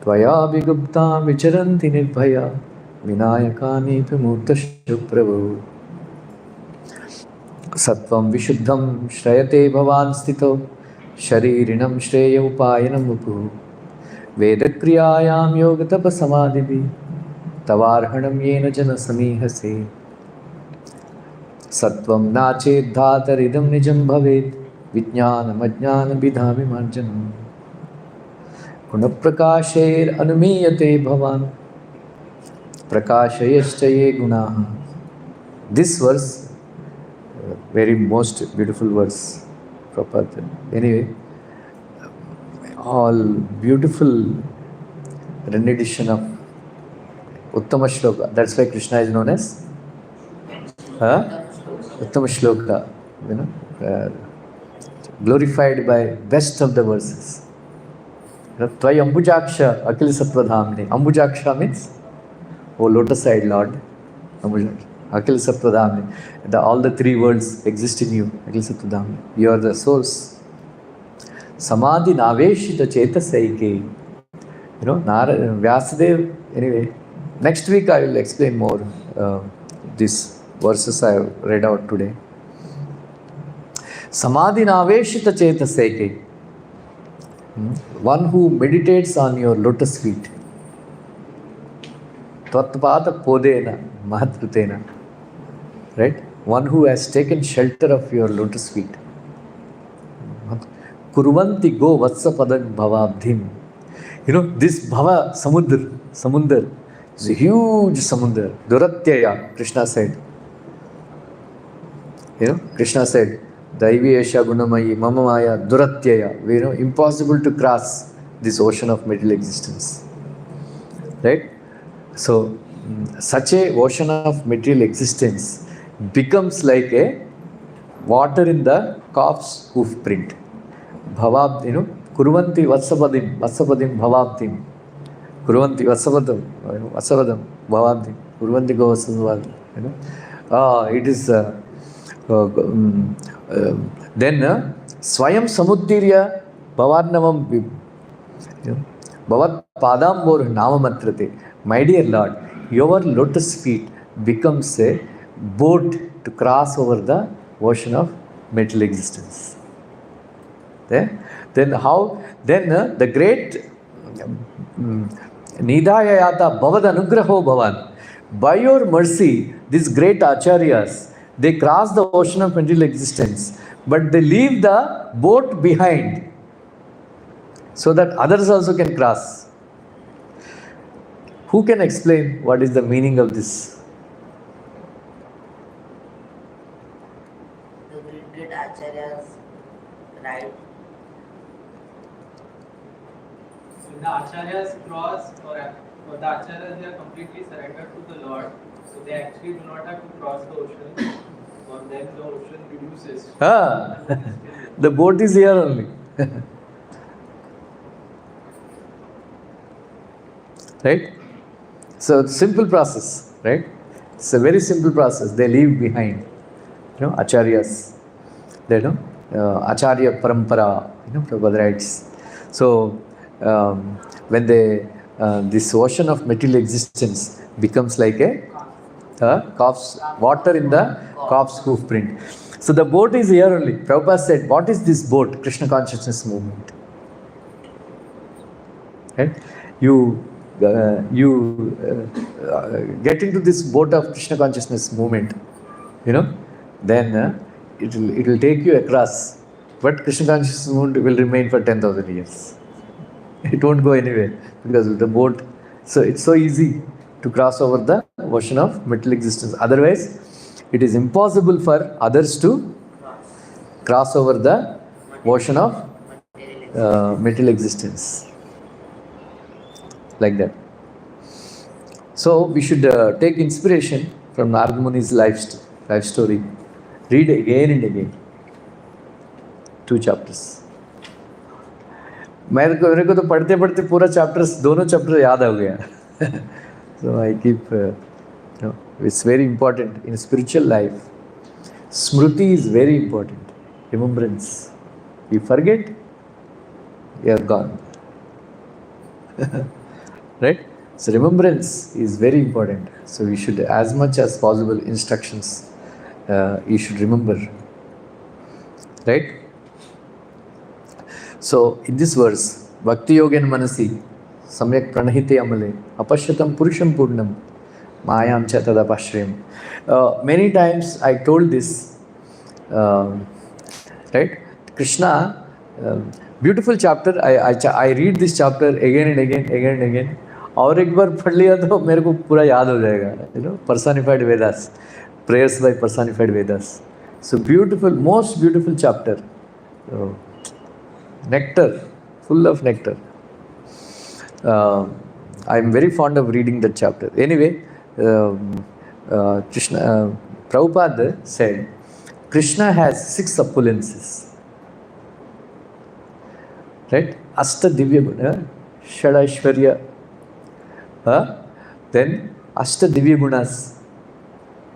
Tvaya Vigupta Vicharanti Nirbhaya Vinayakani Pimurta Shuprabhu Sattvam Vishuddham Shrayate Bhavan Stito Sharirinam Shreya Upayanam Upu Vedakriyayam Yogatapa Samadhibi Tavarhanam Yena Jana Samihase Sattvam Nache Dhataridam Nijam Bhaved Vijnanam Ajnana Bidhami Marjanam Gunaprakasher Anumiyate Bhavan Prakashayashchaye Gunaha. This verse, very most beautiful verse, Prabhupada. Anyway, all beautiful rendition of Uttama Shloka. That's why Krishna is known as Uttama Shloka, glorified by best of the verses. Tvaya Ambujaksha Akil Sattva-dhamne. Ambujaksha means, O lotus-eyed Lord, Ambujaksha. Akil Sattva-dhamne. All the three worlds exist in you. Akil Sattva-dhamne. You are the source. Samadhi Naveshita Chetasaike. Vyasadev. Anyway, next week I will explain more these verses I have read out today. Samadhi Naveshita Chetasaike. One who meditates on your lotus feet. Tvatpada Podena Mahatrutena. Right? One who has taken shelter of your lotus feet. Kurvanti go vatsapadam bhavabdhim. This bhava samundar is a huge samundar. Duratyaya, Krishna said. Krishna said, Daiviyesha Gunamayi Mama Maya Duratyaya. Impossible to cross this ocean of material existence. Right? So, such a ocean of material existence becomes like a water in the calf's hoof print. Bhavab, Kurvanti Vatsapadim Bhavabdim. Kurvanti Vatsapadam Bhavabdim. Kurvanti Go Vatsapadim. It is then Swayam Samuttirya Bhavarnavam Bhavat Padambor Namamatrate. My dear Lord, your lotus feet becomes a boat to cross over the ocean of material existence. Then how? Then the great Nidhayayata Bhavad Anugraho Bhavan. By your mercy, these great acharyas, they cross the ocean of material existence, but they leave the boat behind. so that others also can cross. Who can explain what is the meaning of this? The great acharyas, right? When the acharyas cross, or the acharyas, they are completely surrendered to the Lord, so they actually do not have to cross the ocean, or then the ocean reduces. The boat is here only. Right? So simple process, right? It's a very simple process. They leave behind, acharyas. They know, acharya parampara. Prabhupada writes. So when they this ocean of material existence becomes like a calf's water in the calf's hoof print. So the boat is here only. Prabhupada said, what is this boat? Krishna consciousness movement. Right? You get into this boat of Krishna consciousness movement, then it will take you across. But Krishna consciousness movement will remain for 10,000 years. It won't go anywhere because of the boat. So it's so easy to cross over the ocean of material existence. Otherwise, it is impossible for others to cross over the ocean of material existence. Like that. So we should take inspiration from Narada Muni's life story. Read again and again. 2 chapters. मेरे को तो पढ़ते पढ़ते पूरा chapters दोनों chapter याद हो गया. So I keep it's very important in spiritual life. Smriti is very important. Remembrance. You forget, you are gone. Right? So remembrance is very important. So we should, as much as possible, instructions you should remember. Right? So in this verse, Bhakti Yogen Manasi Samyak Pranahite Amale Apashyatam Purusham Purnam Mayam Chatadapashriyam. Many times I told this, right? Krishna, beautiful chapter. I read this chapter again and again. और एक बार पढ़ लिया तो मेरे को पूरा याद हो जाएगा. Personified Vedas, prayers by personified Vedas. So beautiful, most beautiful chapter. Nectar, full of nectar. I am very fond of reading that chapter. Anyway, Prabhupada said, Krishna has 6 opulences. Right? Asta Divya Guna, Shadaishwarya. Then Ashta Divya Gunas.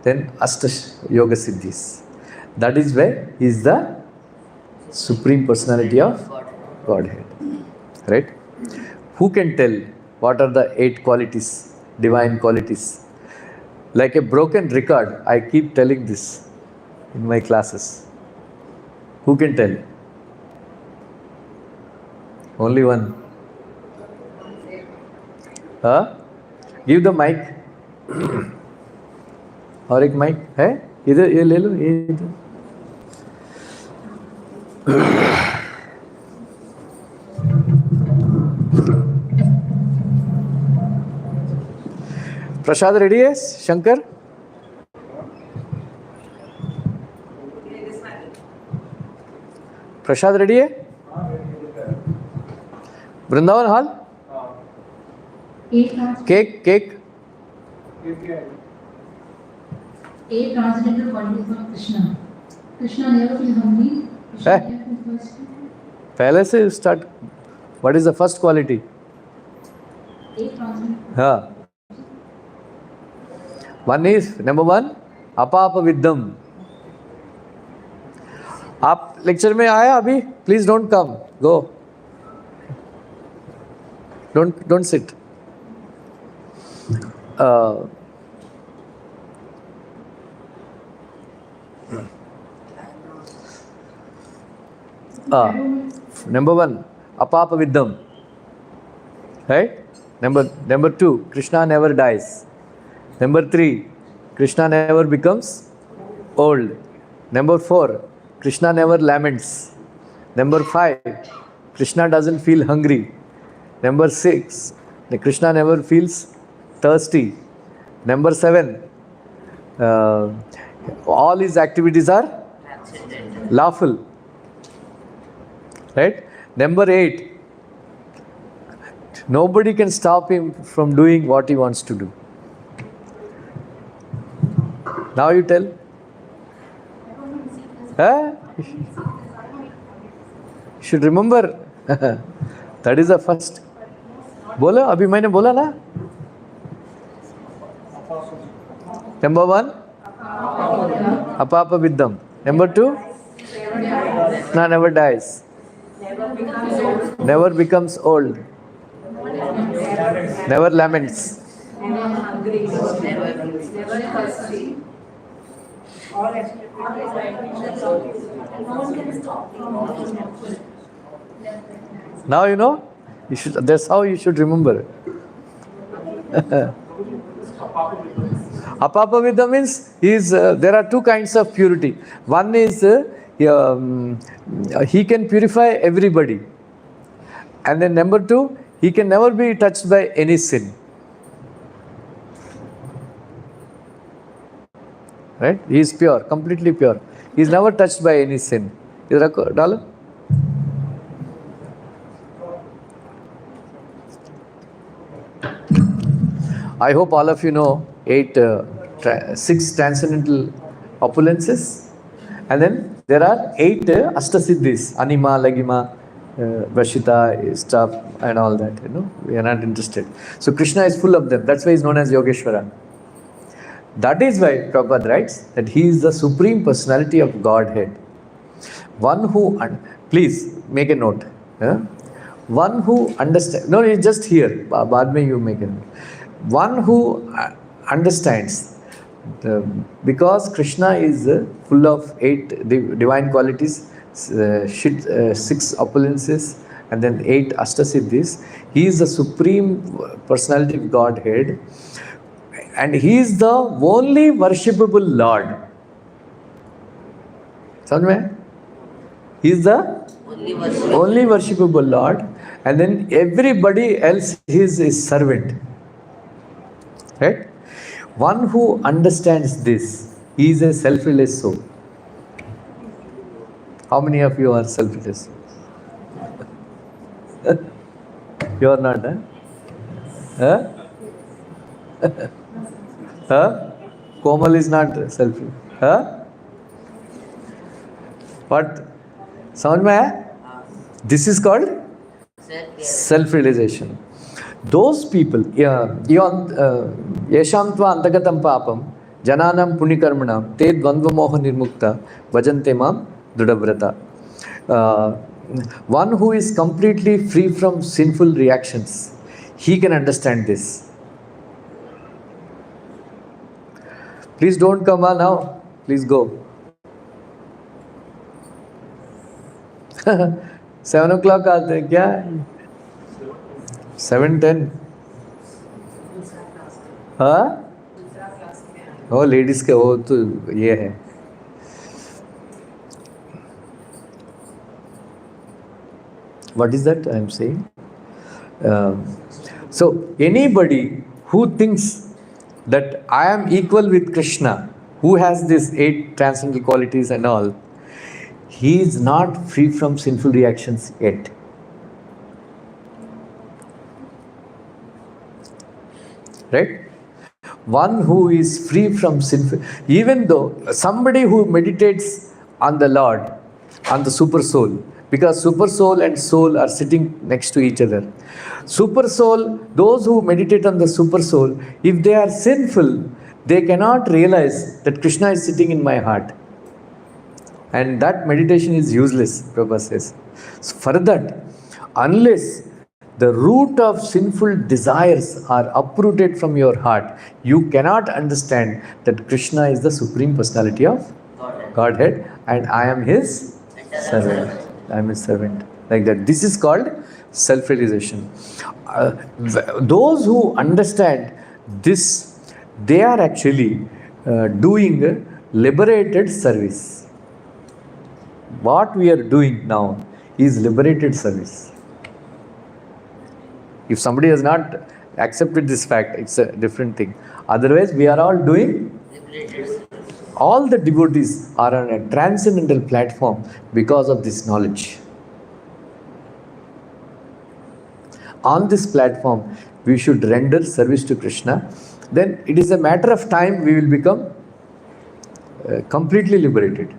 Then Ashta Yoga Siddhis. That is where he is the Supreme Personality of Godhead. Right? Who can tell what are the 8 qualities, divine qualities? Like a broken record, I keep telling this in my classes. Who can tell? Only one. Give the mic. और एक mic है इधर, ये ले लो, ये इधर. प्रसाद ready है शंकर? प्रसाद ready है? Vrindavan hall? Cake 8 transcendental qualities of Krishna. Krishna never feels hungry. Krishna never feels thirsty. पहले से start. What is the first quality? 8 transcendental. हाँ. One is number 1 अपाप विद्दम. आप लेक्चर में आए अभी? Please don't come, go. Don't sit. Number 1 apapa viddam, right? Number 2 Krishna never dies. Number 3 Krishna never becomes old. Number 4 Krishna never laments. Number 5 Krishna doesn't feel hungry. Number 6, the Krishna never feels thirsty. Number 7, all his activities are Accidental. lawful. Right? Number 8, nobody can stop him from doing what he wants to do. Now you tell. Huh? You should remember. That is the first. बोलो अभी मैंने बोला ना. Number 1, apapa viddam. Number 2, never dies. Never becomes old. Never laments. Now you know. You should. That's how you should remember. Apapavida means there are 2 kinds of purity. One is he can purify everybody, and then number 2, he can never be touched by any sin. Right? He is pure, completely pure. He is never touched by any sin. Is that Dala? I hope all of you know 6 transcendental opulences, and then there are 8 Astasiddhis, Anima, Lagima, Vashita, stuff, and all that. We are not interested. So Krishna is full of them. That's why he is known as Yogeshwara. That is why Prabhupada writes that he is the supreme personality of Godhead. One who, please make a note. One who understands. No, it's just here. Baad mein you make a note. One who understands, because Krishna is full of 8 divine qualities, 6 opulences, and then 8 Astasiddhis. He is the supreme personality of Godhead, and he is the only worshipable Lord. Samjh mein? He is the only worshipable Lord, and then everybody else is his servant. Right? One who understands this, he is a self-reliant soul. How many of you are self-reliant? You are not, huh? Huh? Komal is not self-reliant. Huh? What? Samajh mein aaya? This is called self-realization. Those people, yesham tva antagatam papam, jananam punikarmanam, te dvandva moha nirmukta, bhajante mam drudavrata. One who is completely free from sinful reactions, he can understand this. Please don't come now. Please go. 7 o'clock आते हैं क्या? 7:10. हाँ? वो ladies के वो तो ये है. What is that I am saying? So anybody who thinks that I am equal with Krishna, who has these 8 transcendental qualities and all, he is not free from sinful reactions yet. Right? One who is free from sinful, even though somebody who meditates on the Lord, on the super soul, because super soul and soul are sitting next to each other. Super soul, those who meditate on the super soul, if they are sinful, they cannot realize that Krishna is sitting in my heart. And that meditation is useless, Prabhupada says. So for that, unless the root of sinful desires are uprooted from your heart, you cannot understand that Krishna is the Supreme Personality of Godhead and I am His servant. I am His servant. Like that. This is called self-realization. Those who understand this, they are actually doing liberated service. What we are doing now is liberated service. If somebody has not accepted this fact, it's a different thing. Otherwise, we are all doing. All the devotees are on a transcendental platform because of this knowledge. On this platform, we should render service to Krishna. Then it is a matter of time we will become completely liberated.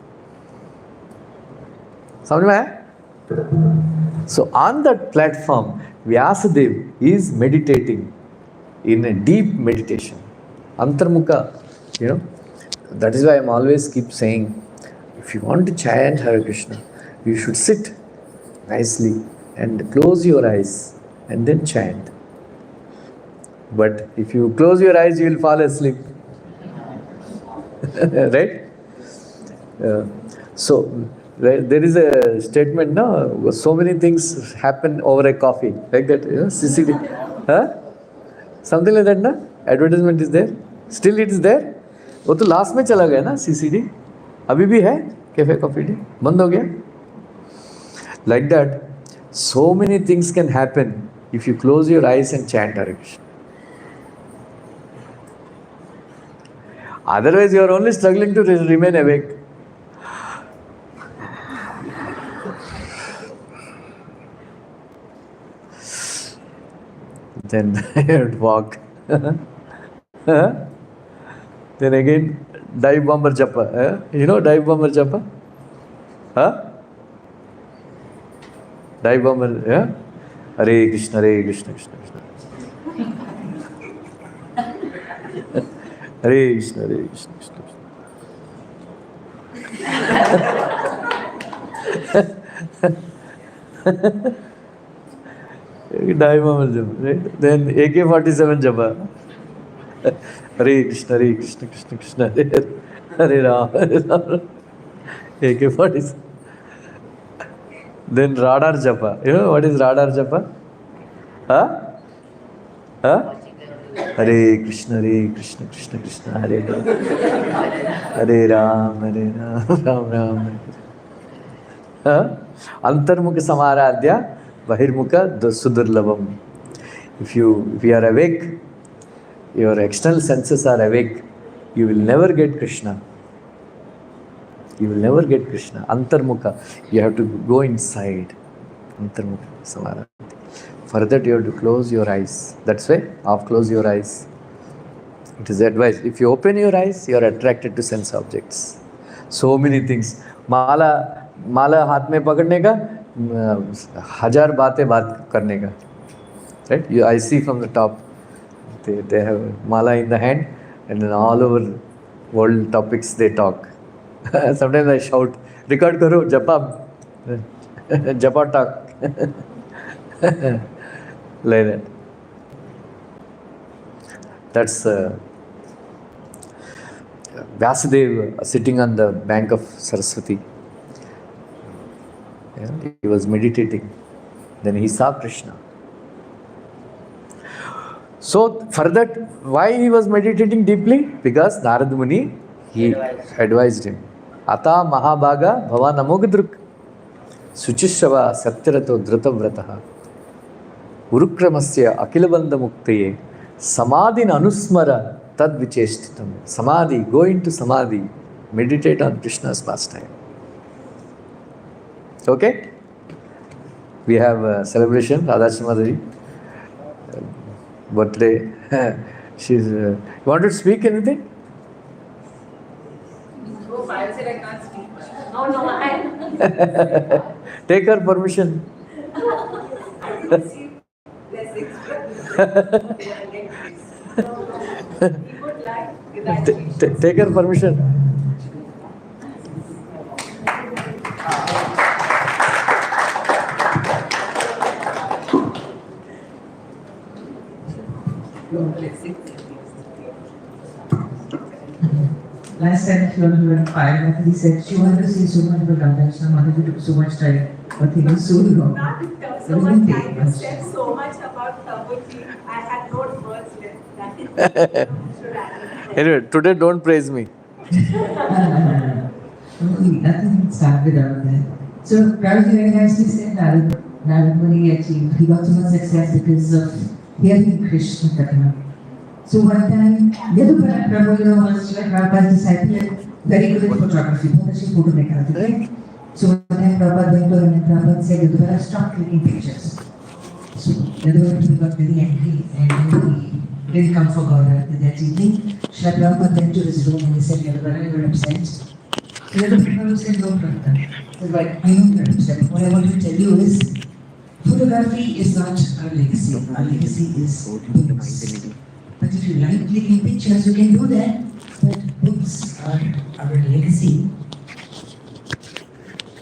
Samajh? So on that platform, Vyasadeva is meditating in a deep meditation. Antarmukha, that is why I am always keep saying, if you want to chant Hare Krishna, you should sit nicely and close your eyes and then chant. But if you close your eyes, you will fall asleep. Right? So there is a statement, no? So many things happen over a coffee, like that. CCD, something like that, no? Advertisement is there. Still it is there. वो तो last में चला गया ना CCD. अभी भी है cafe coffee day, बंद हो गया. Like that, so many things can happen if you close your eyes and chant Hare Krishna. Otherwise, you are only struggling to remain awake. Then I have to walk. Then again, dive bomber japa. You know dive bomber japa? Dive bomber, yeah? Hare Krishna, Hare Krishna, Krishna Krishna. Hare Krishna, Hare Krishna, Krishna Krishna. Dive bomber japa, right? Then AK-47 japa. Hare Krishna, Hare Krishna, Krishna Krishna, Hare Rama, Hare Rama. AK-47. Then radar japa. You know what is radar japa? Hare Krishna, Krishna Krishna, Hare Rama, Hare Rama, Ram Ram. Antarmukha samaradhya, bahirmukha sudurlabam. If you are awake, your external senses are awake, you will never get Krishna. You will never get Krishna. Antarmukha. You have to go inside. Antarmukha samaradhya. For that you have to close your eyes. That's why, close your eyes. It is advised. If you open your eyes, you are attracted to sense objects. So many things. माला हाथ में पकड़ने का, 1000 बातें बात करने का. Right? I see from the top. They have mala in the hand, and then all over world topics they talk. Sometimes I shout, record karo, japa talk. Like that. That's Vyasadeva sitting on the bank of Saraswati. Yeah, he was meditating. Then he saw Krishna. So for that, why he was meditating deeply? Because Narad Muni, he advised him. Ata Mahabhaga Bhava Namogadruk Suchishava Satyarato Dhrutavrataha Urukramasya Akilabandha Muktaye Samadhin Anusmara Tad Vicheshtitam. Samadhi, go into Samadhi, meditate on Krishna's pastime. Okay? We have a celebration, Radha birthday. She's. You want to speak anything? Oh, I said I can't speak. No, I. Take her permission. Take her permission. Last time she was 5, he said she wanted to see so much of Radha, wanted to took so much time, but he was so long. Not so much time, you said so much about Prabhuji. I had no words left. Anyway, today don't praise me. Nothing start without that. So Prabhuji very nicely said that Narad achieved, he got so much success because of hearing Krishna Katha. So one time, Yadupara Prabhu was like Prabhupada's disciple and very good at photography. बहुत अच्छी photo निकालते थे. So one time Prabhupada went to him and Prabhupada said, Yadupara, stop clicking pictures. So Yadupara got very angry and he didn't come for God that evening. Srila Prabhupada went to his room and he said, Yadupara, you're upset. So Yadupara said, no, Prabhupada. He said, like, I know you're upset. What I want to tell you is, photography is not our legacy. Our legacy is books. But if you like clicking pictures, you can do that. But books are our legacy.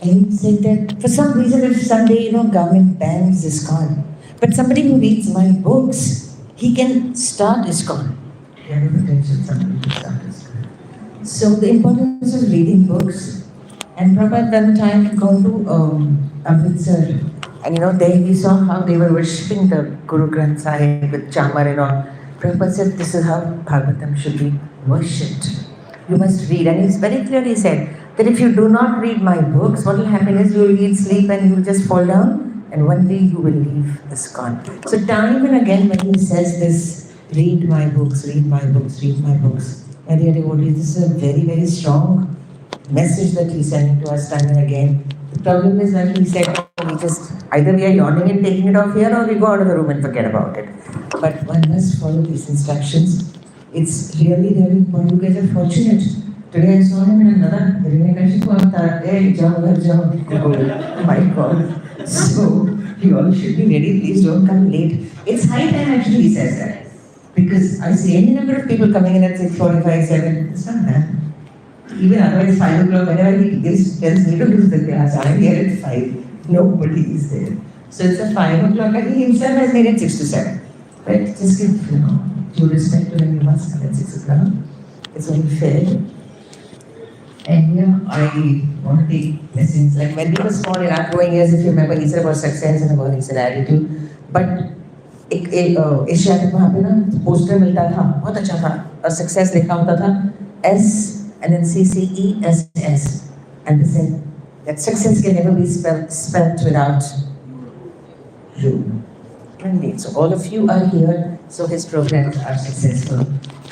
And he said that for some reason, if someday, government bans ISKCON, but somebody who reads my books, he can start ISKCON. Yeah, no potential somebody to start ISKCON. So the importance of reading books. And Prabhupada one time gone to Amritsar. And there we saw how they were worshipping the Guru Granth Sahib with Chamar and all. Prabhupada said, this is how Bhagavatam should be worshipped. You must read. And he's very clearly said that if you do not read my books, what will happen is you will eat, sleep, and you will just fall down, and one day you will leave ISKCON. So time and again when he says this, read my books, read my books, read my books. And dear devotees, this is a very, very strong message that he's sending to us time and again. The problem is that he said, we just, either we are yawning and taking it off here or we go out of the room and forget about it. But one must follow these instructions. It's really, really important. You guys are fortunate. Today I saw him in another my God. So, you all should be ready. Please don't come late. It's high time actually he says that. Because I see any number of people coming in at 6:45, 7. It's not bad. Even otherwise 5 o'clock, whenever he tells me to do the class, I'm here at 5. Nobody is there. So it's at 5 o'clock and he himself has made it 6 to 7. Right? Just give, due respect to him, you must come at 6 o'clock. It's only fair. And I want to take lessons. Like when we were small in our growing years, if you remember, he said about success and about his attitude. But Asiatic वहाँ पे ना poster मिलता था, बहुत अच्छा था, और success लिखा होता था S and then CCESS, and they said that success can never be spelt without you. Indeed. So all of you are here, so his programs are successful,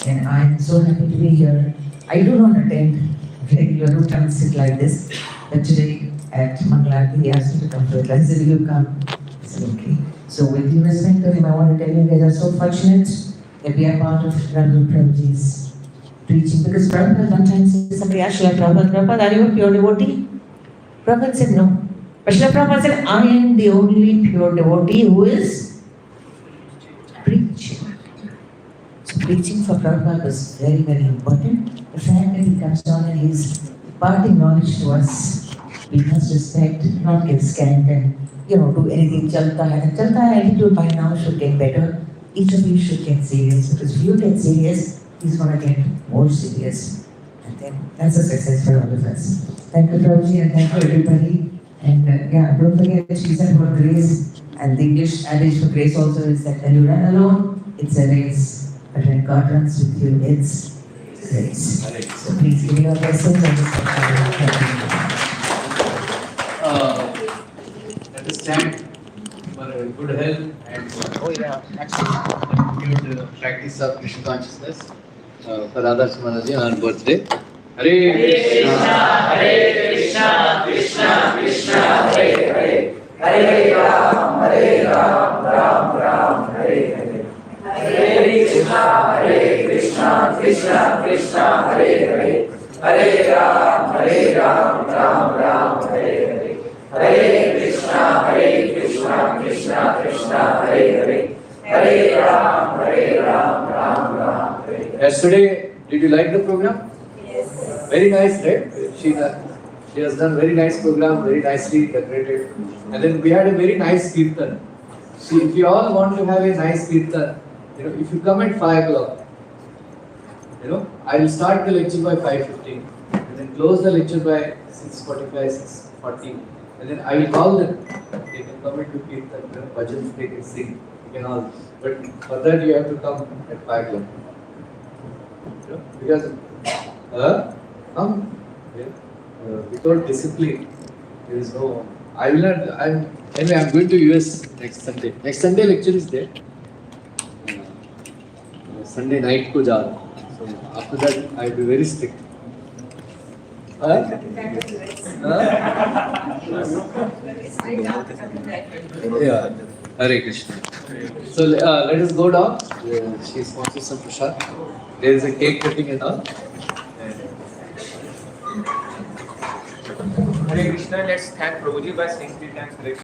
and I'm so happy to be here. I do not attend regular routine sit like this, but today at Mangalati he asked me to come to it. I said, you come. I said, okay. So with due respect to him, I want to tell you guys are so fortunate that we are part of Prabhuji's preaching. Because Prabhupada one time said, somebody asked Srila Prabhupada, are you a pure devotee? Prabhupada said, no. But Srila Prabhupada said, I am the only pure devotee who is preaching. So preaching for Prabhupada was very, very important. The fact that he comes down and he is imparting knowledge to us, we must respect, not get scanned and do anything. Chalta hai attitude by now should get better. Each of you should get serious, because if you get serious, he's going to get more serious. And then that's a success for all of us. Thank you, Prabhuji, and thank you, everybody. And don't forget, she said about grace, and the English adage for grace also is that when you run alone, it's a race. But when God runs with you, it's grace. So please give me your blessings on this section. Let us stand for good health and continued practice of Krishna consciousness for Radha Mataji on her birthday. Hare Krishna, Krishna Krishna, Hare Hare, Hare Ram, Ram Ram, Hare Hare. Hare Krishna, Krishna Krishna, Hare Hare, Hare Ram, Ram Ram, Hare Hare. Hare Krishna, Krishna Krishna, Hare Hare, Hare Ram, Ram Ram, Hare Hare. Yesterday, did you like the program? Yes. Very nice, right? She has done very nice program, very nicely decorated. And then we had a very nice kirtan. See, if you all want to have a nice kirtan, if you come at 5 o'clock, I will start the lecture by 5:15 and then close the lecture by 6:45, 6:40. And then I will call them. They can come into kirtan, bhajans, they can sing, you can all. But for that you have to come at 5 o'clock. Because come without discipline, There is no. I will not. Anyway, I'm going to US next Sunday. Next Sunday lecture is there. Sunday night ko ja raha hu. So after that, I will be very strict. Yeah. Hare Krishna. So let us go down. She sponsors some prasad. There is a cake cutting and all. Hare Krishna, let's thank Prabhuji by saying 3 times Hare Krishna.